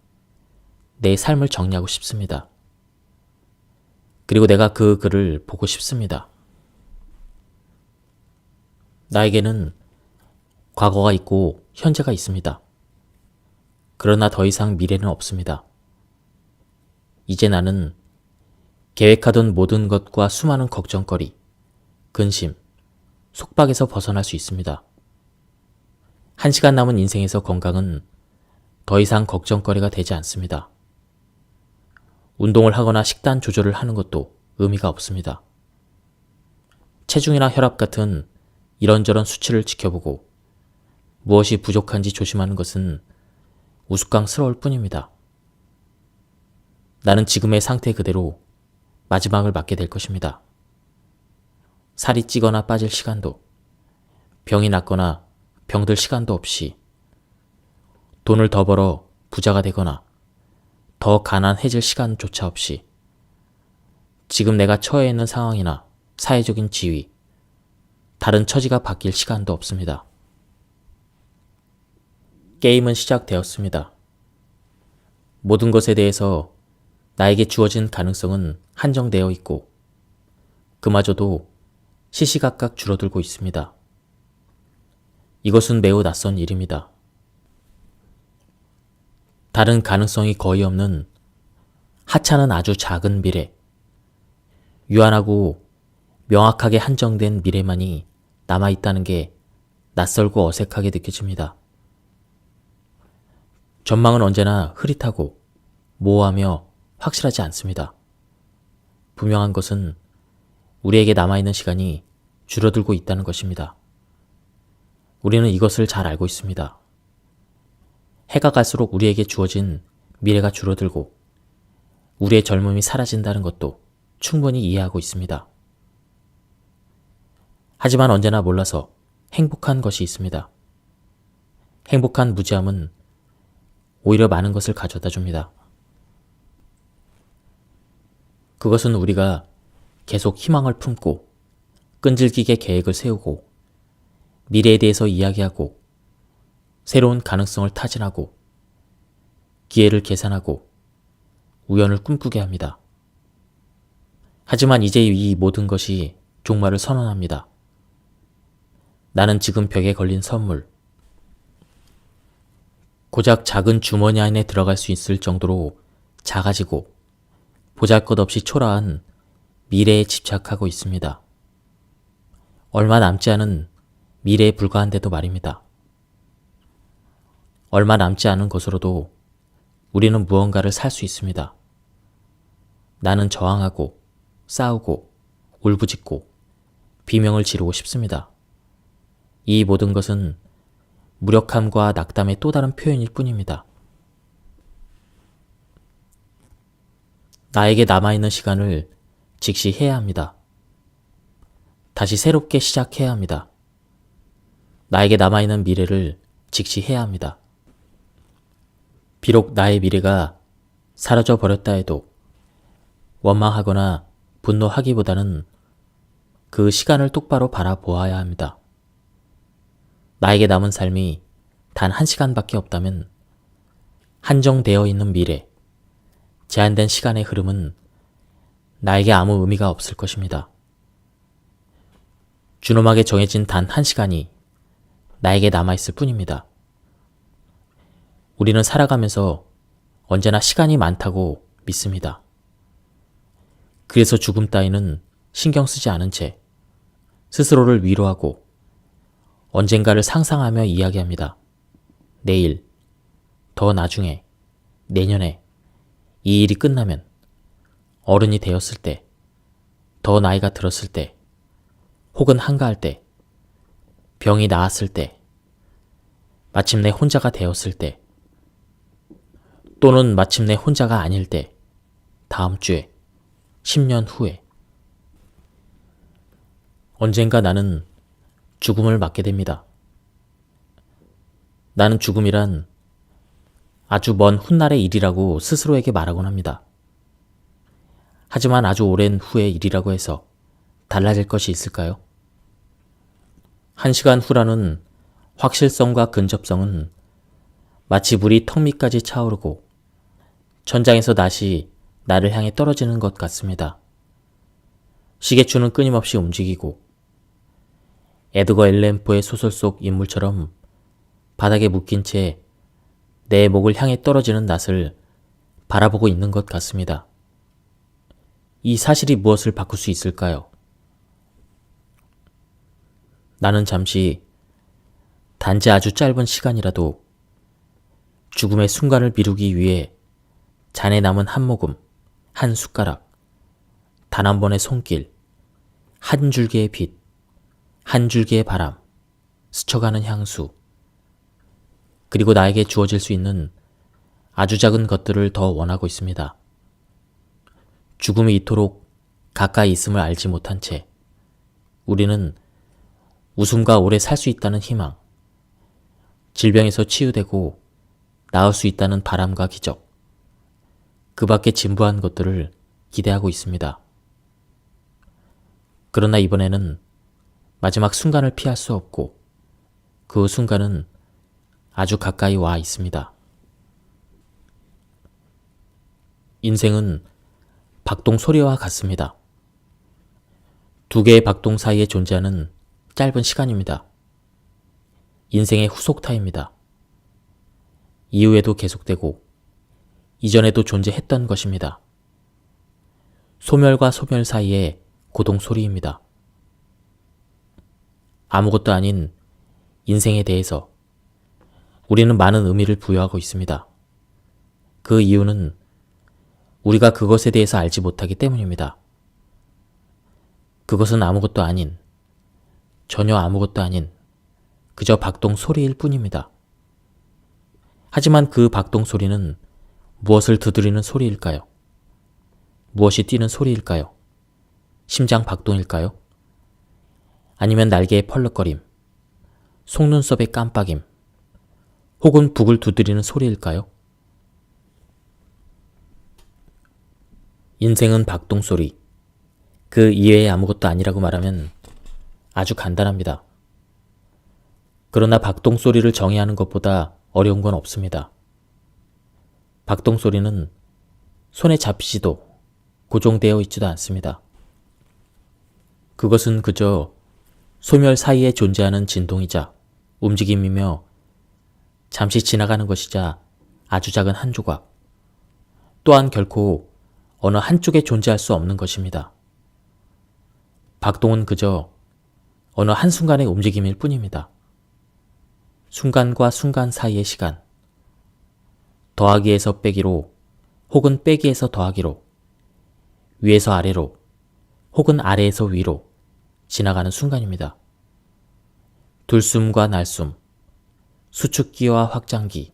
내 삶을 정리하고 싶습니다. 그리고 내가 그 글을 보고 싶습니다. 나에게는 과거가 있고 현재가 있습니다. 그러나 더 이상 미래는 없습니다. 이제 나는 계획하던 모든 것과 수많은 걱정거리, 근심, 속박에서 벗어날 수 있습니다. 1시간 남은 인생에서 건강은 더 이상 걱정거리가 되지 않습니다. 운동을 하거나 식단 조절을 하는 것도 의미가 없습니다. 체중이나 혈압 같은 이런저런 수치를 지켜보고 무엇이 부족한지 조심하는 것은 우스꽝스러울 뿐입니다. 나는 지금의 상태 그대로 마지막을 맞게 될 것입니다. 살이 찌거나 빠질 시간도, 병이 낫거나 병들 시간도 없이, 돈을 더 벌어 부자가 되거나 더 가난해질 시간조차 없이, 지금 내가 처해 있는 상황이나 사회적인 지위, 다른 처지가 바뀔 시간도 없습니다. 게임은 시작되었습니다. 모든 것에 대해서 나에게 주어진 가능성은 한정되어 있고 그마저도 시시각각 줄어들고 있습니다. 이것은 매우 낯선 일입니다. 다른 가능성이 거의 없는 하찮은 아주 작은 미래, 유한하고 명확하게 한정된 미래만이 남아있다는 게 낯설고 어색하게 느껴집니다. 전망은 언제나 흐릿하고 모호하며 확실하지 않습니다. 분명한 것은 우리에게 남아있는 시간이 줄어들고 있다는 것입니다. 우리는 이것을 잘 알고 있습니다. 해가 갈수록 우리에게 주어진 미래가 줄어들고 우리의 젊음이 사라진다는 것도 충분히 이해하고 있습니다. 하지만 언제나 몰라서 행복한 것이 있습니다. 행복한 무지함은 오히려 많은 것을 가져다 줍니다. 그것은 우리가 계속 희망을 품고 끈질기게 계획을 세우고 미래에 대해서 이야기하고 새로운 가능성을 타진하고 기회를 계산하고 우연을 꿈꾸게 합니다. 하지만 이제 이 모든 것이 종말을 선언합니다. 나는 지금 벽에 걸린 선물, 고작 작은 주머니 안에 들어갈 수 있을 정도로 작아지고 보잘것없이 초라한 미래에 집착하고 있습니다. 얼마 남지 않은 미래에 불과한데도 말입니다. 얼마 남지 않은 것으로도 우리는 무언가를 살 수 있습니다. 나는 저항하고 싸우고 울부짖고 비명을 지르고 싶습니다. 이 모든 것은 무력함과 낙담의 또 다른 표현일 뿐입니다. 나에게 남아있는 시간을 직시해야 합니다. 다시 새롭게 시작해야 합니다. 나에게 남아있는 미래를 직시해야 합니다. 비록 나의 미래가 사라져 버렸다 해도 원망하거나 분노하기보다는 그 시간을 똑바로 바라보아야 합니다. 나에게 남은 삶이 단 1시간밖에 없다면 한정되어 있는 미래, 제한된 시간의 흐름은 나에게 아무 의미가 없을 것입니다. 준엄하게 정해진 단 1시간이 나에게 남아있을 뿐입니다. 우리는 살아가면서 언제나 시간이 많다고 믿습니다. 그래서 죽음 따위는 신경 쓰지 않은 채 스스로를 위로하고 언젠가를 상상하며 이야기합니다. 내일, 더 나중에, 내년에 이 일이 끝나면, 어른이 되었을 때, 더 나이가 들었을 때, 혹은 한가할 때, 병이 나았을 때, 마침내 혼자가 되었을 때, 또는 마침내 혼자가 아닐 때, 다음 주에, 10년 후에. 언젠가 나는 죽음을 맞게 됩니다. 나는 죽음이란 아주 먼 훗날의 일이라고 스스로에게 말하곤 합니다. 하지만 아주 오랜 후의 일이라고 해서 달라질 것이 있을까요? 1시간 후라는 확실성과 근접성은 마치 물이 턱 밑까지 차오르고 천장에서 낫이 나를 향해 떨어지는 것 같습니다. 시계추는 끊임없이 움직이고 에드거 앨런 포의 소설 속 인물처럼 바닥에 묶인 채 내 목을 향해 떨어지는 낫을 바라보고 있는 것 같습니다. 이 사실이 무엇을 바꿀 수 있을까요? 나는 잠시, 단지 아주 짧은 시간이라도 죽음의 순간을 미루기 위해 잔에 남은 한 모금, 한 숟가락, 단 한 번의 손길, 한 줄기의 빛, 한 줄기의 바람, 스쳐가는 향수, 그리고 나에게 주어질 수 있는 아주 작은 것들을 더 원하고 있습니다. 죽음이 이토록 가까이 있음을 알지 못한 채 우리는 웃음과 오래 살 수 있다는 희망, 질병에서 치유되고 나을 수 있다는 바람과 기적, 그 밖에 진부한 것들을 기대하고 있습니다. 그러나 이번에는 마지막 순간을 피할 수 없고 그 순간은 아주 가까이 와 있습니다. 인생은 박동 소리와 같습니다. 두 개의 박동 사이에 존재하는 짧은 시간입니다. 인생의 후속타입니다. 이후에도 계속되고 이전에도 존재했던 것입니다. 소멸과 소멸 사이의 고동 소리입니다. 아무것도 아닌 인생에 대해서 우리는 많은 의미를 부여하고 있습니다. 그 이유는 우리가 그것에 대해서 알지 못하기 때문입니다. 그것은 아무것도 아닌, 전혀 아무것도 아닌 그저 박동 소리일 뿐입니다. 하지만 그 박동 소리는 무엇을 두드리는 소리일까요? 무엇이 뛰는 소리일까요? 심장 박동일까요? 아니면 날개의 펄럭거림, 속눈썹의 깜빡임, 혹은 북을 두드리는 소리일까요? 인생은 박동소리. 그 이외에 아무것도 아니라고 말하면 아주 간단합니다. 그러나 박동소리를 정의하는 것보다 어려운 건 없습니다. 박동소리는 손에 잡히지도 고정되어 있지도 않습니다. 그것은 그저 소멸 사이에 존재하는 진동이자 움직임이며 잠시 지나가는 것이자 아주 작은 한 조각, 또한 결코 어느 한쪽에 존재할 수 없는 것입니다. 박동은 그저 어느 한순간의 움직임일 뿐입니다. 순간과 순간 사이의 시간, 더하기에서 빼기로 혹은 빼기에서 더하기로, 위에서 아래로 혹은 아래에서 위로 지나가는 순간입니다. 둘숨과 날숨, 수축기와 확장기,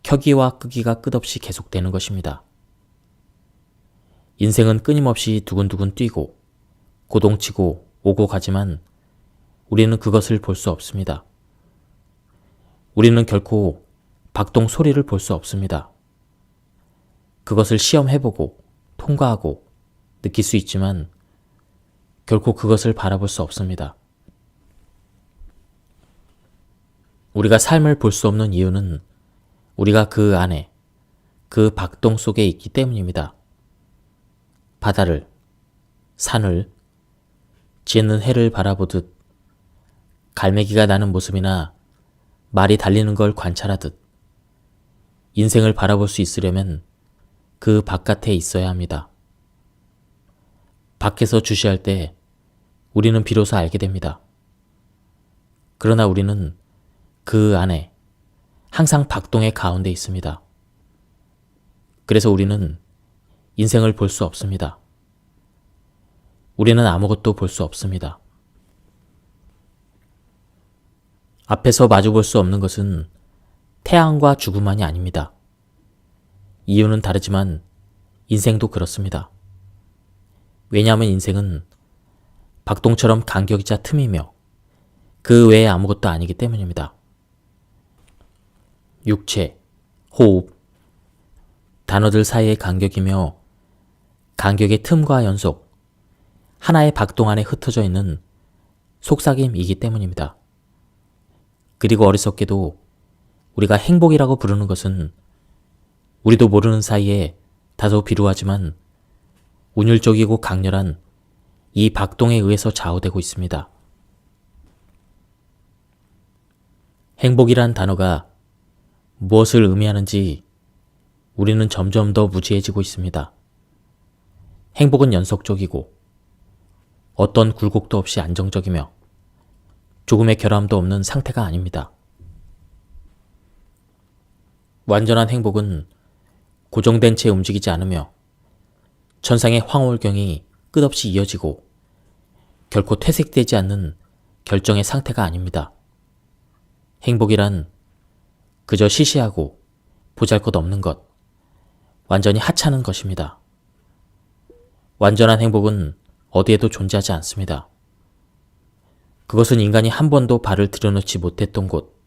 켜기와 끄기가 끝없이 계속되는 것입니다. 인생은 끊임없이 두근두근 뛰고 고동치고 오고 가지만 우리는 그것을 볼 수 없습니다. 우리는 결코 박동 소리를 볼 수 없습니다. 그것을 시험해보고 통과하고 느낄 수 있지만 결코 그것을 바라볼 수 없습니다. 우리가 삶을 볼 수 없는 이유는 우리가 그 안에, 그 박동 속에 있기 때문입니다. 바다를, 산을, 지는 해를 바라보듯 갈매기가 나는 모습이나 말이 달리는 걸 관찰하듯 인생을 바라볼 수 있으려면 그 바깥에 있어야 합니다. 밖에서 주시할 때 우리는 비로소 알게 됩니다. 그러나 우리는 그 안에 항상 박동의 가운데 있습니다. 그래서 우리는 인생을 볼 수 없습니다. 우리는 아무것도 볼 수 없습니다. 앞에서 마주볼 수 없는 것은 태양과 죽음만이 아닙니다. 이유는 다르지만 인생도 그렇습니다. 왜냐하면 인생은 박동처럼 간격이자 틈이며 그 외에 아무것도 아니기 때문입니다. 육체, 호흡, 단어들 사이의 간격이며 간격의 틈과 연속, 하나의 박동 안에 흩어져 있는 속삭임이기 때문입니다. 그리고 어리석게도 우리가 행복이라고 부르는 것은 우리도 모르는 사이에 다소 비루하지만 운율적이고 강렬한 이 박동에 의해서 좌우되고 있습니다. 행복이란 단어가 무엇을 의미하는지 우리는 점점 더 무지해지고 있습니다. 행복은 연속적이고 어떤 굴곡도 없이 안정적이며 조금의 결함도 없는 상태가 아닙니다. 완전한 행복은 고정된 채 움직이지 않으며 천상의 황홀경이 끝없이 이어지고 결코 퇴색되지 않는 결정의 상태가 아닙니다. 행복이란 그저 시시하고 보잘것없는 것, 완전히 하찮은 것입니다. 완전한 행복은 어디에도 존재하지 않습니다. 그것은 인간이 한 번도 발을 들여놓지 못했던 곳,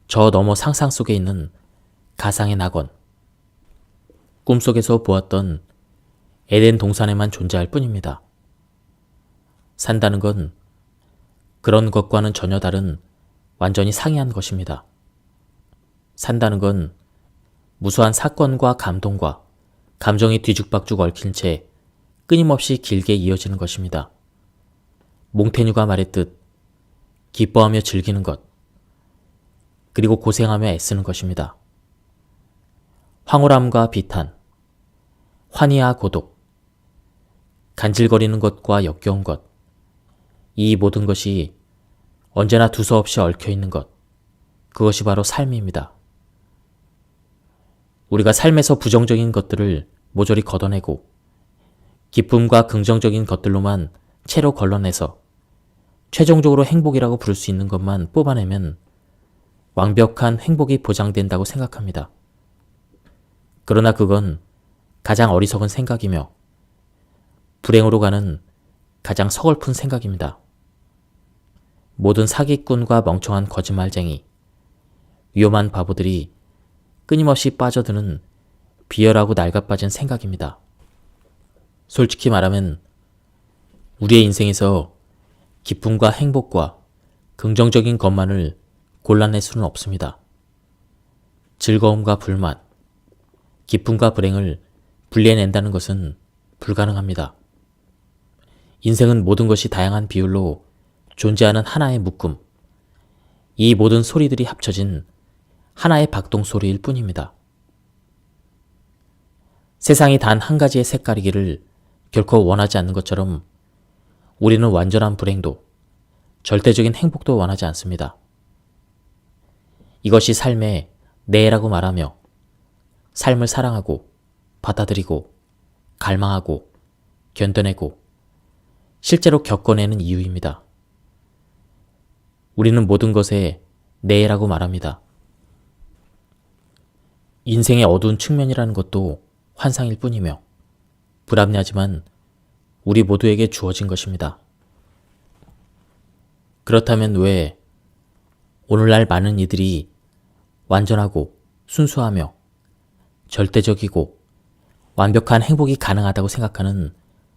저 너머 상상 속에 있는 가상의 낙원, 꿈속에서 보았던 에덴 동산에만 존재할 뿐입니다. 산다는 건 그런 것과는 전혀 다른 완전히 상이한 것입니다. 산다는 건 무수한 사건과 감동과 감정이 뒤죽박죽 얽힌 채 끊임없이 길게 이어지는 것입니다. 몽테뉴가 말했듯 기뻐하며 즐기는 것, 그리고 고생하며 애쓰는 것입니다. 황홀함과 비탄, 환희와 고독, 간질거리는 것과 역겨운 것, 이 모든 것이 언제나 두서없이 얽혀있는 것, 그것이 바로 삶입니다. 우리가 삶에서 부정적인 것들을 모조리 걷어내고 기쁨과 긍정적인 것들로만 채로 걸러내서 최종적으로 행복이라고 부를 수 있는 것만 뽑아내면 완벽한 행복이 보장된다고 생각합니다. 그러나 그건 가장 어리석은 생각이며 불행으로 가는 가장 서글픈 생각입니다. 모든 사기꾼과 멍청한 거짓말쟁이, 위험한 바보들이 끊임없이 빠져드는 비열하고 낡아빠진 생각입니다. 솔직히 말하면 우리의 인생에서 기쁨과 행복과 긍정적인 것만을 골라낼 수는 없습니다. 즐거움과 불만, 기쁨과 불행을 분리해낸다는 것은 불가능합니다. 인생은 모든 것이 다양한 비율로 존재하는 하나의 묶음, 이 모든 소리들이 합쳐진 하나의 박동 소리일 뿐입니다. 세상이 단 한 가지의 색깔이기를 결코 원하지 않는 것처럼 우리는 완전한 불행도 절대적인 행복도 원하지 않습니다. 이것이 삶의 내라고 말하며 삶을 사랑하고 받아들이고 갈망하고 견뎌내고 실제로 겪어내는 이유입니다. 우리는 모든 것에 내라고 말합니다. 인생의 어두운 측면이라는 것도 환상일 뿐이며 불합리하지만 우리 모두에게 주어진 것입니다. 그렇다면 왜 오늘날 많은 이들이 완전하고 순수하며 절대적이고 완벽한 행복이 가능하다고 생각하는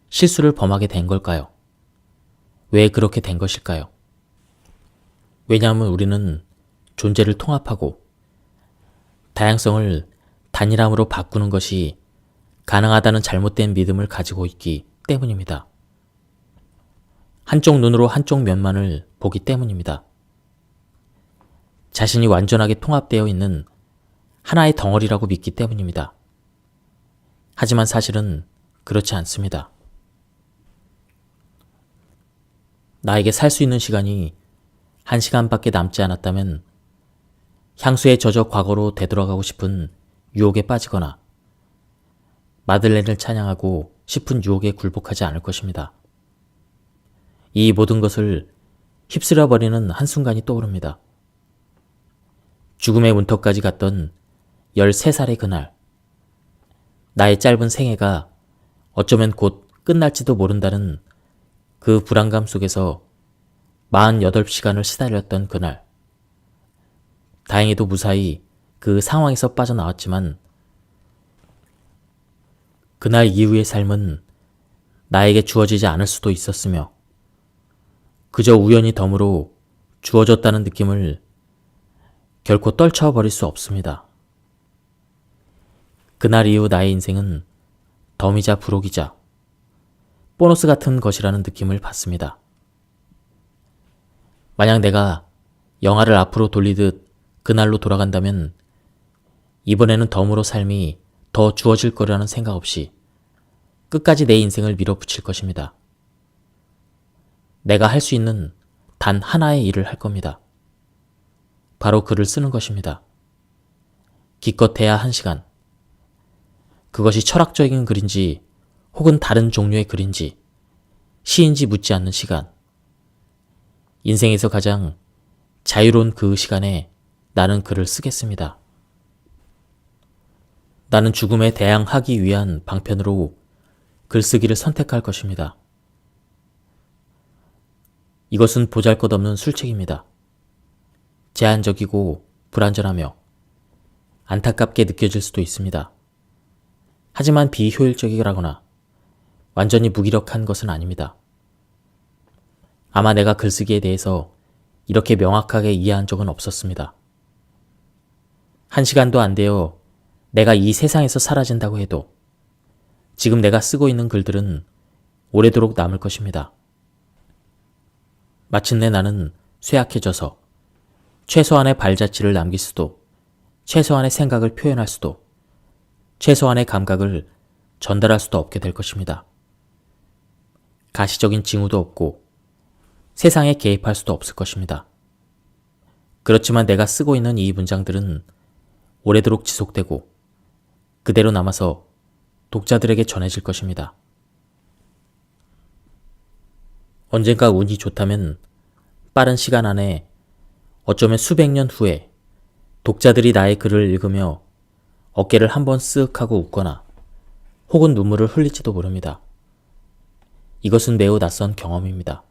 실수를 범하게 된 걸까요? 왜 그렇게 된 것일까요? 왜냐하면 우리는 존재를 통합하고 다양성을 단일함으로 바꾸는 것이 가능하다는 잘못된 믿음을 가지고 있기 때문입니다. 한쪽 눈으로 한쪽 면만을 보기 때문입니다. 자신이 완전하게 통합되어 있는 하나의 덩어리라고 믿기 때문입니다. 하지만 사실은 그렇지 않습니다. 나에게 살 수 있는 시간이 1시간밖에 남지 않았다면 향수에 젖어 과거로 되돌아가고 싶은 유혹에 빠지거나 마들렌을 찬양하고 싶은 유혹에 굴복하지 않을 것입니다. 이 모든 것을 휩쓸어버리는 한순간이 떠오릅니다. 죽음의 문턱까지 갔던 13살의 그날, 나의 짧은 생애가 어쩌면 곧 끝날지도 모른다는 그 불안감 속에서 48시간을 시달렸던 그날, 다행히도 무사히 그 상황에서 빠져나왔지만 그날 이후의 삶은 나에게 주어지지 않을 수도 있었으며 그저 우연히 덤으로 주어졌다는 느낌을 결코 떨쳐버릴 수 없습니다. 그날 이후 나의 인생은 덤이자 부록이자 보너스 같은 것이라는 느낌을 받습니다. 만약 내가 영화를 앞으로 돌리듯 그날로 돌아간다면 이번에는 덤으로 삶이 더 주어질 거라는 생각 없이 끝까지 내 인생을 밀어붙일 것입니다. 내가 할 수 있는 단 하나의 일을 할 겁니다. 바로 글을 쓰는 것입니다. 기껏해야 1시간. 그것이 철학적인 글인지 혹은 다른 종류의 글인지 시인지 묻지 않는 시간. 인생에서 가장 자유로운 그 시간에 나는 글을 쓰겠습니다. 나는 죽음에 대항하기 위한 방편으로 글쓰기를 선택할 것입니다. 이것은 보잘것없는 술책입니다. 제한적이고 불완전하며 안타깝게 느껴질 수도 있습니다. 하지만 비효율적이라거나 완전히 무기력한 것은 아닙니다. 아마 내가 글쓰기에 대해서 이렇게 명확하게 이해한 적은 없었습니다. 1시간도 안 되어 내가 이 세상에서 사라진다고 해도 지금 내가 쓰고 있는 글들은 오래도록 남을 것입니다. 마침내 나는 쇠약해져서 최소한의 발자취를 남길 수도, 최소한의 생각을 표현할 수도, 최소한의 감각을 전달할 수도 없게 될 것입니다. 가시적인 징후도 없고 세상에 개입할 수도 없을 것입니다. 그렇지만 내가 쓰고 있는 이 문장들은 오래도록 지속되고 그대로 남아서 독자들에게 전해질 것입니다. 언젠가 운이 좋다면 빠른 시간 안에 어쩌면 수백 년 후에 독자들이 나의 글을 읽으며 어깨를 한번 쓱 하고 웃거나 혹은 눈물을 흘릴지도 모릅니다. 이것은 매우 낯선 경험입니다.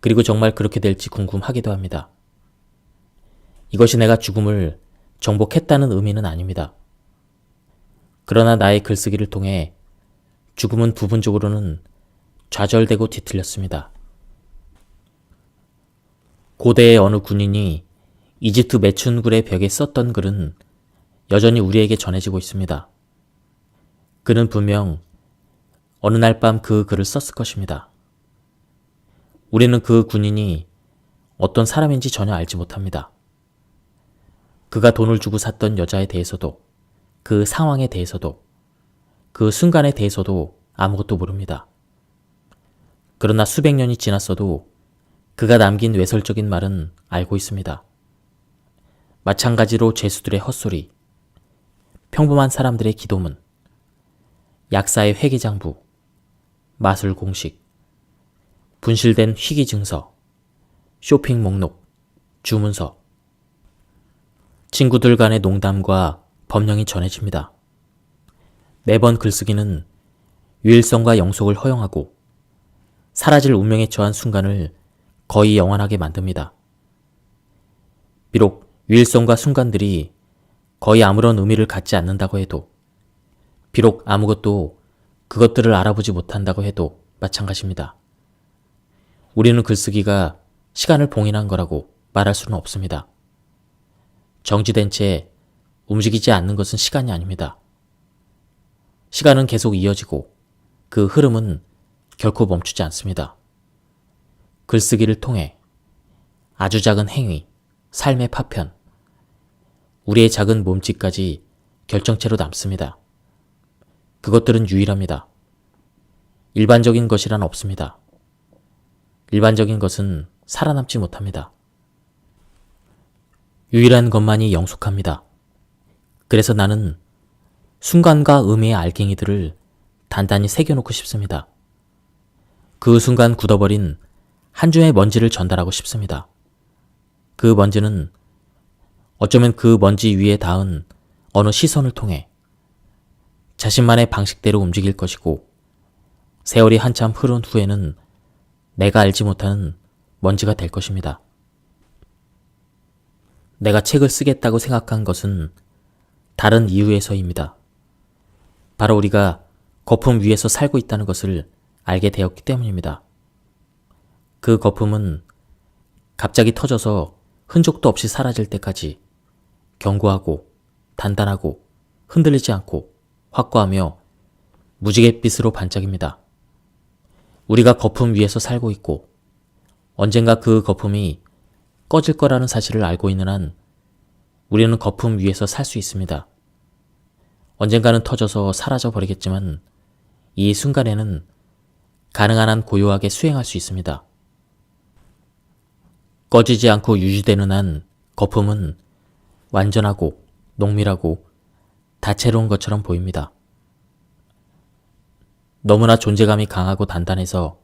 그리고 정말 그렇게 될지 궁금하기도 합니다. 이것이 내가 죽음을 정복했다는 의미는 아닙니다. 그러나 나의 글쓰기를 통해 죽음은 부분적으로는 좌절되고 뒤틀렸습니다. 고대의 어느 군인이 이집트 매춘굴의 벽에 썼던 글은 여전히 우리에게 전해지고 있습니다. 그는 분명 어느 날 밤 그 글을 썼을 것입니다. 우리는 그 군인이 어떤 사람인지 전혀 알지 못합니다. 그가 돈을 주고 샀던 여자에 대해서도, 그 상황에 대해서도, 그 순간에 대해서도 아무것도 모릅니다. 그러나 수백 년이 지났어도 그가 남긴 외설적인 말은 알고 있습니다. 마찬가지로 죄수들의 헛소리, 평범한 사람들의 기도문, 약사의 회계장부, 마술 공식, 분실된 희귀 증서, 쇼핑 목록, 주문서, 친구들 간의 농담과 법령이 전해집니다. 매번 글쓰기는 유일성과 영속을 허용하고 사라질 운명에 처한 순간을 거의 영원하게 만듭니다. 비록 유일성과 순간들이 거의 아무런 의미를 갖지 않는다고 해도, 비록 아무것도 그것들을 알아보지 못한다고 해도 마찬가지입니다. 우리는 글쓰기가 시간을 봉인한 거라고 말할 수는 없습니다. 정지된 채 움직이지 않는 것은 시간이 아닙니다. 시간은 계속 이어지고 그 흐름은 결코 멈추지 않습니다. 글쓰기를 통해 아주 작은 행위, 삶의 파편, 우리의 작은 몸짓까지 결정체로 남습니다. 그것들은 유일합니다. 일반적인 것이란 없습니다. 일반적인 것은 살아남지 못합니다. 유일한 것만이 영속합니다. 그래서 나는 순간과 의미의 알갱이들을 단단히 새겨놓고 싶습니다. 그 순간 굳어버린 한 줌의 먼지를 전달하고 싶습니다. 그 먼지는 어쩌면 그 먼지 위에 닿은 어느 시선을 통해 자신만의 방식대로 움직일 것이고, 세월이 한참 흐른 후에는 내가 알지 못하는 먼지가 될 것입니다. 내가 책을 쓰겠다고 생각한 것은 다른 이유에서입니다. 바로 우리가 거품 위에서 살고 있다는 것을 알게 되었기 때문입니다. 그 거품은 갑자기 터져서 흔적도 없이 사라질 때까지 견고하고 단단하고 흔들리지 않고 확고하며 무지갯빛으로 반짝입니다. 우리가 거품 위에서 살고 있고 언젠가 그 거품이 꺼질 거라는 사실을 알고 있는 한 우리는 거품 위에서 살 수 있습니다. 언젠가는 터져서 사라져 버리겠지만 이 순간에는 가능한 한 고요하게 수행할 수 있습니다. 꺼지지 않고 유지되는 한 거품은 완전하고 농밀하고 다채로운 것처럼 보입니다. 너무나 존재감이 강하고 단단해서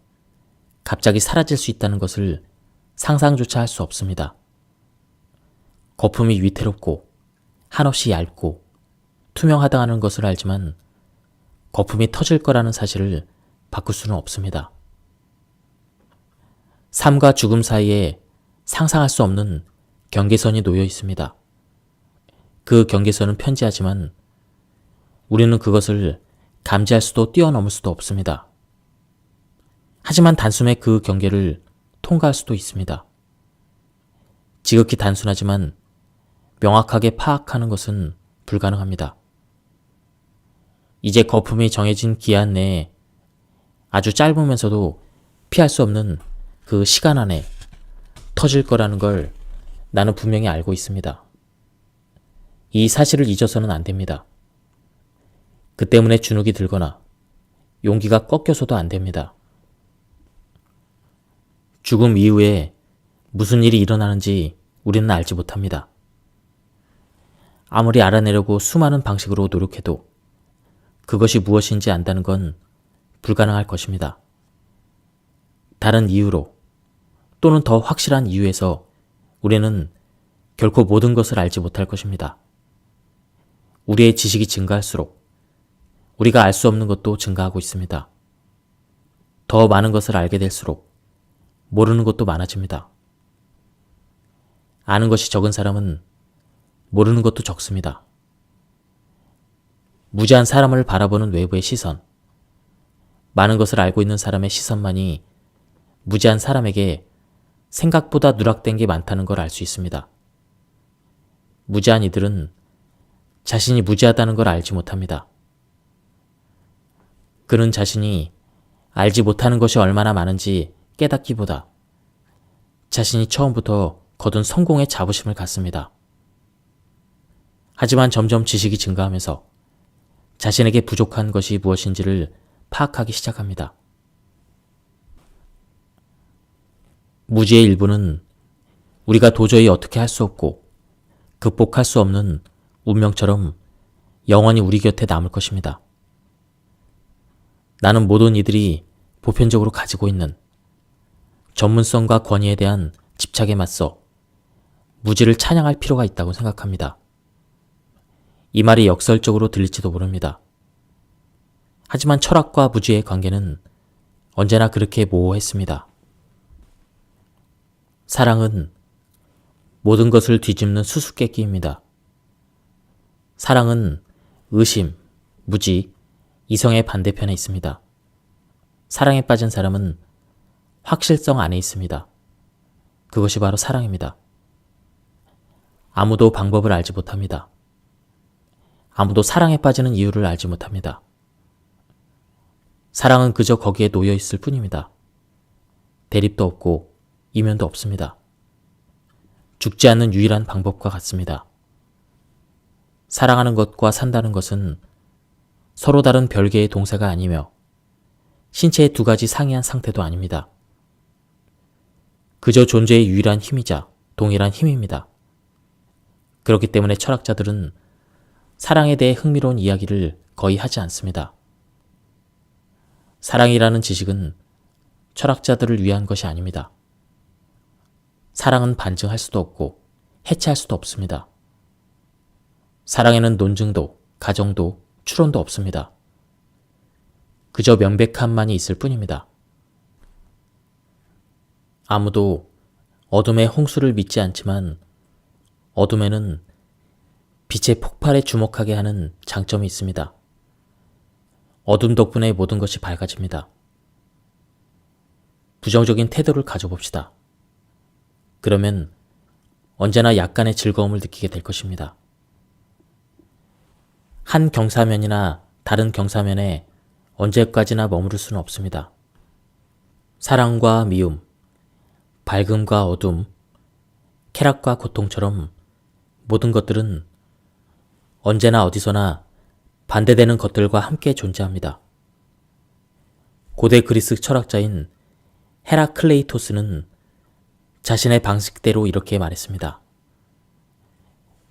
갑자기 사라질 수 있다는 것을 상상조차 할 수 없습니다. 거품이 위태롭고 한없이 얇고 투명하다는 것을 알지만 거품이 터질 거라는 사실을 바꿀 수는 없습니다. 삶과 죽음 사이에 상상할 수 없는 경계선이 놓여 있습니다. 그 경계선은 편지하지만 우리는 그것을 감지할 수도 뛰어넘을 수도 없습니다. 하지만 단숨에 그 경계를 통과할 수도 있습니다. 지극히 단순하지만 명확하게 파악하는 것은 불가능합니다. 이제 거품이 정해진 기한 내에 아주 짧으면서도 피할 수 없는 그 시간 안에 터질 거라는 걸 나는 분명히 알고 있습니다. 이 사실을 잊어서는 안 됩니다. 그 때문에 주눅이 들거나 용기가 꺾여서도 안 됩니다. 죽음 이후에 무슨 일이 일어나는지 우리는 알지 못합니다. 아무리 알아내려고 수많은 방식으로 노력해도 그것이 무엇인지 안다는 건 불가능할 것입니다. 다른 이유로 또는 더 확실한 이유에서 우리는 결코 모든 것을 알지 못할 것입니다. 우리의 지식이 증가할수록 우리가 알 수 없는 것도 증가하고 있습니다. 더 많은 것을 알게 될수록 모르는 것도 많아집니다. 아는 것이 적은 사람은 모르는 것도 적습니다. 무지한 사람을 바라보는 외부의 시선, 많은 것을 알고 있는 사람의 시선만이 무지한 사람에게 생각보다 누락된 게 많다는 걸 알 수 있습니다. 무지한 이들은 자신이 무지하다는 걸 알지 못합니다. 그는 자신이 알지 못하는 것이 얼마나 많은지 깨닫기보다 자신이 처음부터 거둔 성공의 자부심을 갖습니다. 하지만 점점 지식이 증가하면서 자신에게 부족한 것이 무엇인지를 파악하기 시작합니다. 무지의 일부는 우리가 도저히 어떻게 할 수 없고 극복할 수 없는 운명처럼 영원히 우리 곁에 남을 것입니다. 나는 모든 이들이 보편적으로 가지고 있는 전문성과 권위에 대한 집착에 맞서 무지를 찬양할 필요가 있다고 생각합니다. 이 말이 역설적으로 들릴지도 모릅니다. 하지만 철학과 무지의 관계는 언제나 그렇게 모호했습니다. 사랑은 모든 것을 뒤집는 수수께끼입니다. 사랑은 의심, 무지, 이성의 반대편에 있습니다. 사랑에 빠진 사람은 확실성 안에 있습니다. 그것이 바로 사랑입니다. 아무도 방법을 알지 못합니다. 아무도 사랑에 빠지는 이유를 알지 못합니다. 사랑은 그저 거기에 놓여 있을 뿐입니다. 대립도 없고 이면도 없습니다. 죽지 않는 유일한 방법과 같습니다. 사랑하는 것과 산다는 것은 서로 다른 별개의 동사가 아니며 신체의 두 가지 상이한 상태도 아닙니다. 그저 존재의 유일한 힘이자 동일한 힘입니다. 그렇기 때문에 철학자들은 사랑에 대해 흥미로운 이야기를 거의 하지 않습니다. 사랑이라는 지식은 철학자들을 위한 것이 아닙니다. 사랑은 반증할 수도 없고 해체할 수도 없습니다. 사랑에는 논증도, 가정도, 추론도 없습니다. 그저 명백함만이 있을 뿐입니다. 아무도 어둠의 홍수를 믿지 않지만 어둠에는 빛의 폭발에 주목하게 하는 장점이 있습니다. 어둠 덕분에 모든 것이 밝아집니다. 부정적인 태도를 가져봅시다. 그러면 언제나 약간의 즐거움을 느끼게 될 것입니다. 한 경사면이나 다른 경사면에 언제까지나 머무를 수는 없습니다. 사랑과 미움, 밝음과 어둠, 쾌락과 고통처럼 모든 것들은 언제나 어디서나 반대되는 것들과 함께 존재합니다. 고대 그리스 철학자인 헤라클레이토스는 자신의 방식대로 이렇게 말했습니다.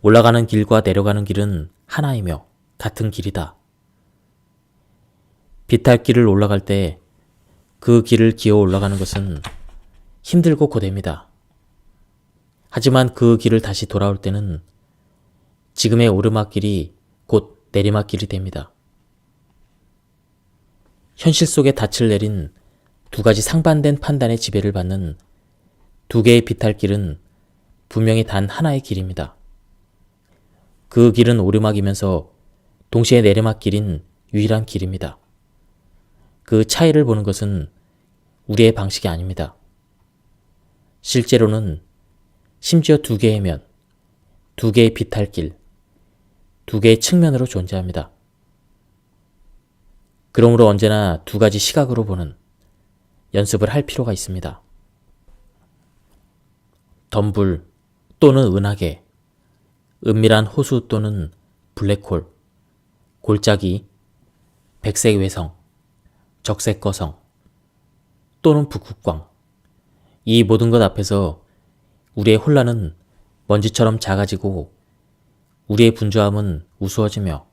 올라가는 길과 내려가는 길은 하나이며 같은 길이다. 비탈길을 올라갈 때 그 길을 기어 올라가는 것은 힘들고 고됩니다. 하지만 그 길을 다시 돌아올 때는 지금의 오르막길이 곧 내리막길이 됩니다. 현실 속에 닻을 내린 두 가지 상반된 판단의 지배를 받는 두 개의 비탈길은 분명히 단 하나의 길입니다. 그 길은 오르막이면서 동시에 내리막길인 유일한 길입니다. 그 차이를 보는 것은 우리의 방식이 아닙니다. 실제로는 심지어 두 개의 면, 두 개의 비탈길, 두 개의 측면으로 존재합니다. 그러므로 언제나 두 가지 시각으로 보는 연습을 할 필요가 있습니다. 덤불 또는 은하계, 은밀한 호수 또는 블랙홀, 골짜기, 백색 외성, 적색 거성, 또는 북극광. 이 모든 것 앞에서 우리의 혼란은 먼지처럼 작아지고 우리의 분주함은 우스워지며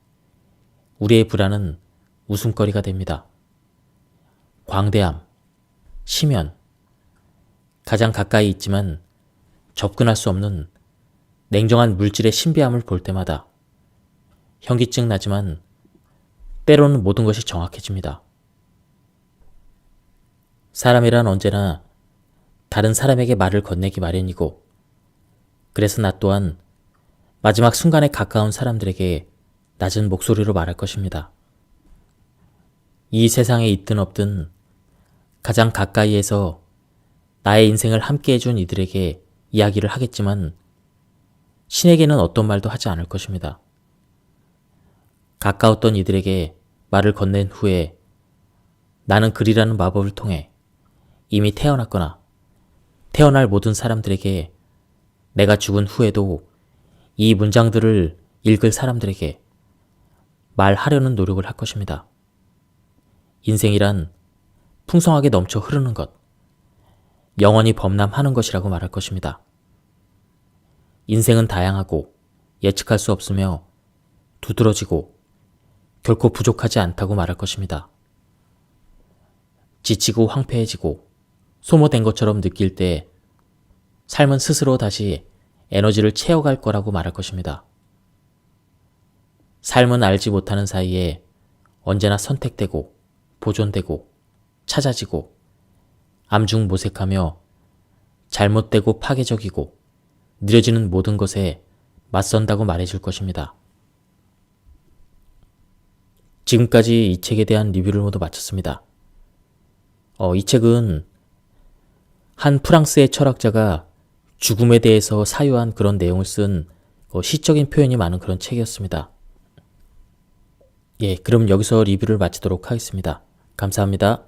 우리의 불안은 웃음거리가 됩니다. 광대함, 심연, 가장 가까이 있지만 접근할 수 없는 냉정한 물질의 신비함을 볼 때마다 현기증 나지만 때로는 모든 것이 정확해집니다. 사람이란 언제나 다른 사람에게 말을 건네기 마련이고 그래서 나 또한 마지막 순간에 가까운 사람들에게 낮은 목소리로 말할 것입니다. 이 세상에 있든 없든 가장 가까이에서 나의 인생을 함께 해준 이들에게 이야기를 하겠지만 신에게는 어떤 말도 하지 않을 것입니다. 가까웠던 이들에게 말을 건넨 후에 나는 글이라는 마법을 통해 이미 태어났거나 태어날 모든 사람들에게 내가 죽은 후에도 이 문장들을 읽을 사람들에게 말하려는 노력을 할 것입니다. 인생이란 풍성하게 넘쳐 흐르는 것, 영원히 범람하는 것이라고 말할 것입니다. 인생은 다양하고 예측할 수 없으며 두드러지고 결코 부족하지 않다고 말할 것입니다. 지치고 황폐해지고 소모된 것처럼 느낄 때 삶은 스스로 다시 에너지를 채워갈 거라고 말할 것입니다. 삶은 알지 못하는 사이에 언제나 선택되고 보존되고 찾아지고 암중모색하며 잘못되고 파괴적이고 느려지는 모든 것에 맞선다고 말해줄 것입니다. 지금까지 이 책에 대한 리뷰를 모두 마쳤습니다. 이 책은 한 프랑스의 철학자가 죽음에 대해서 사유한 그런 내용을 쓴 시적인 표현이 많은 그런 책이었습니다. 예, 그럼 여기서 리뷰를 마치도록 하겠습니다. 감사합니다.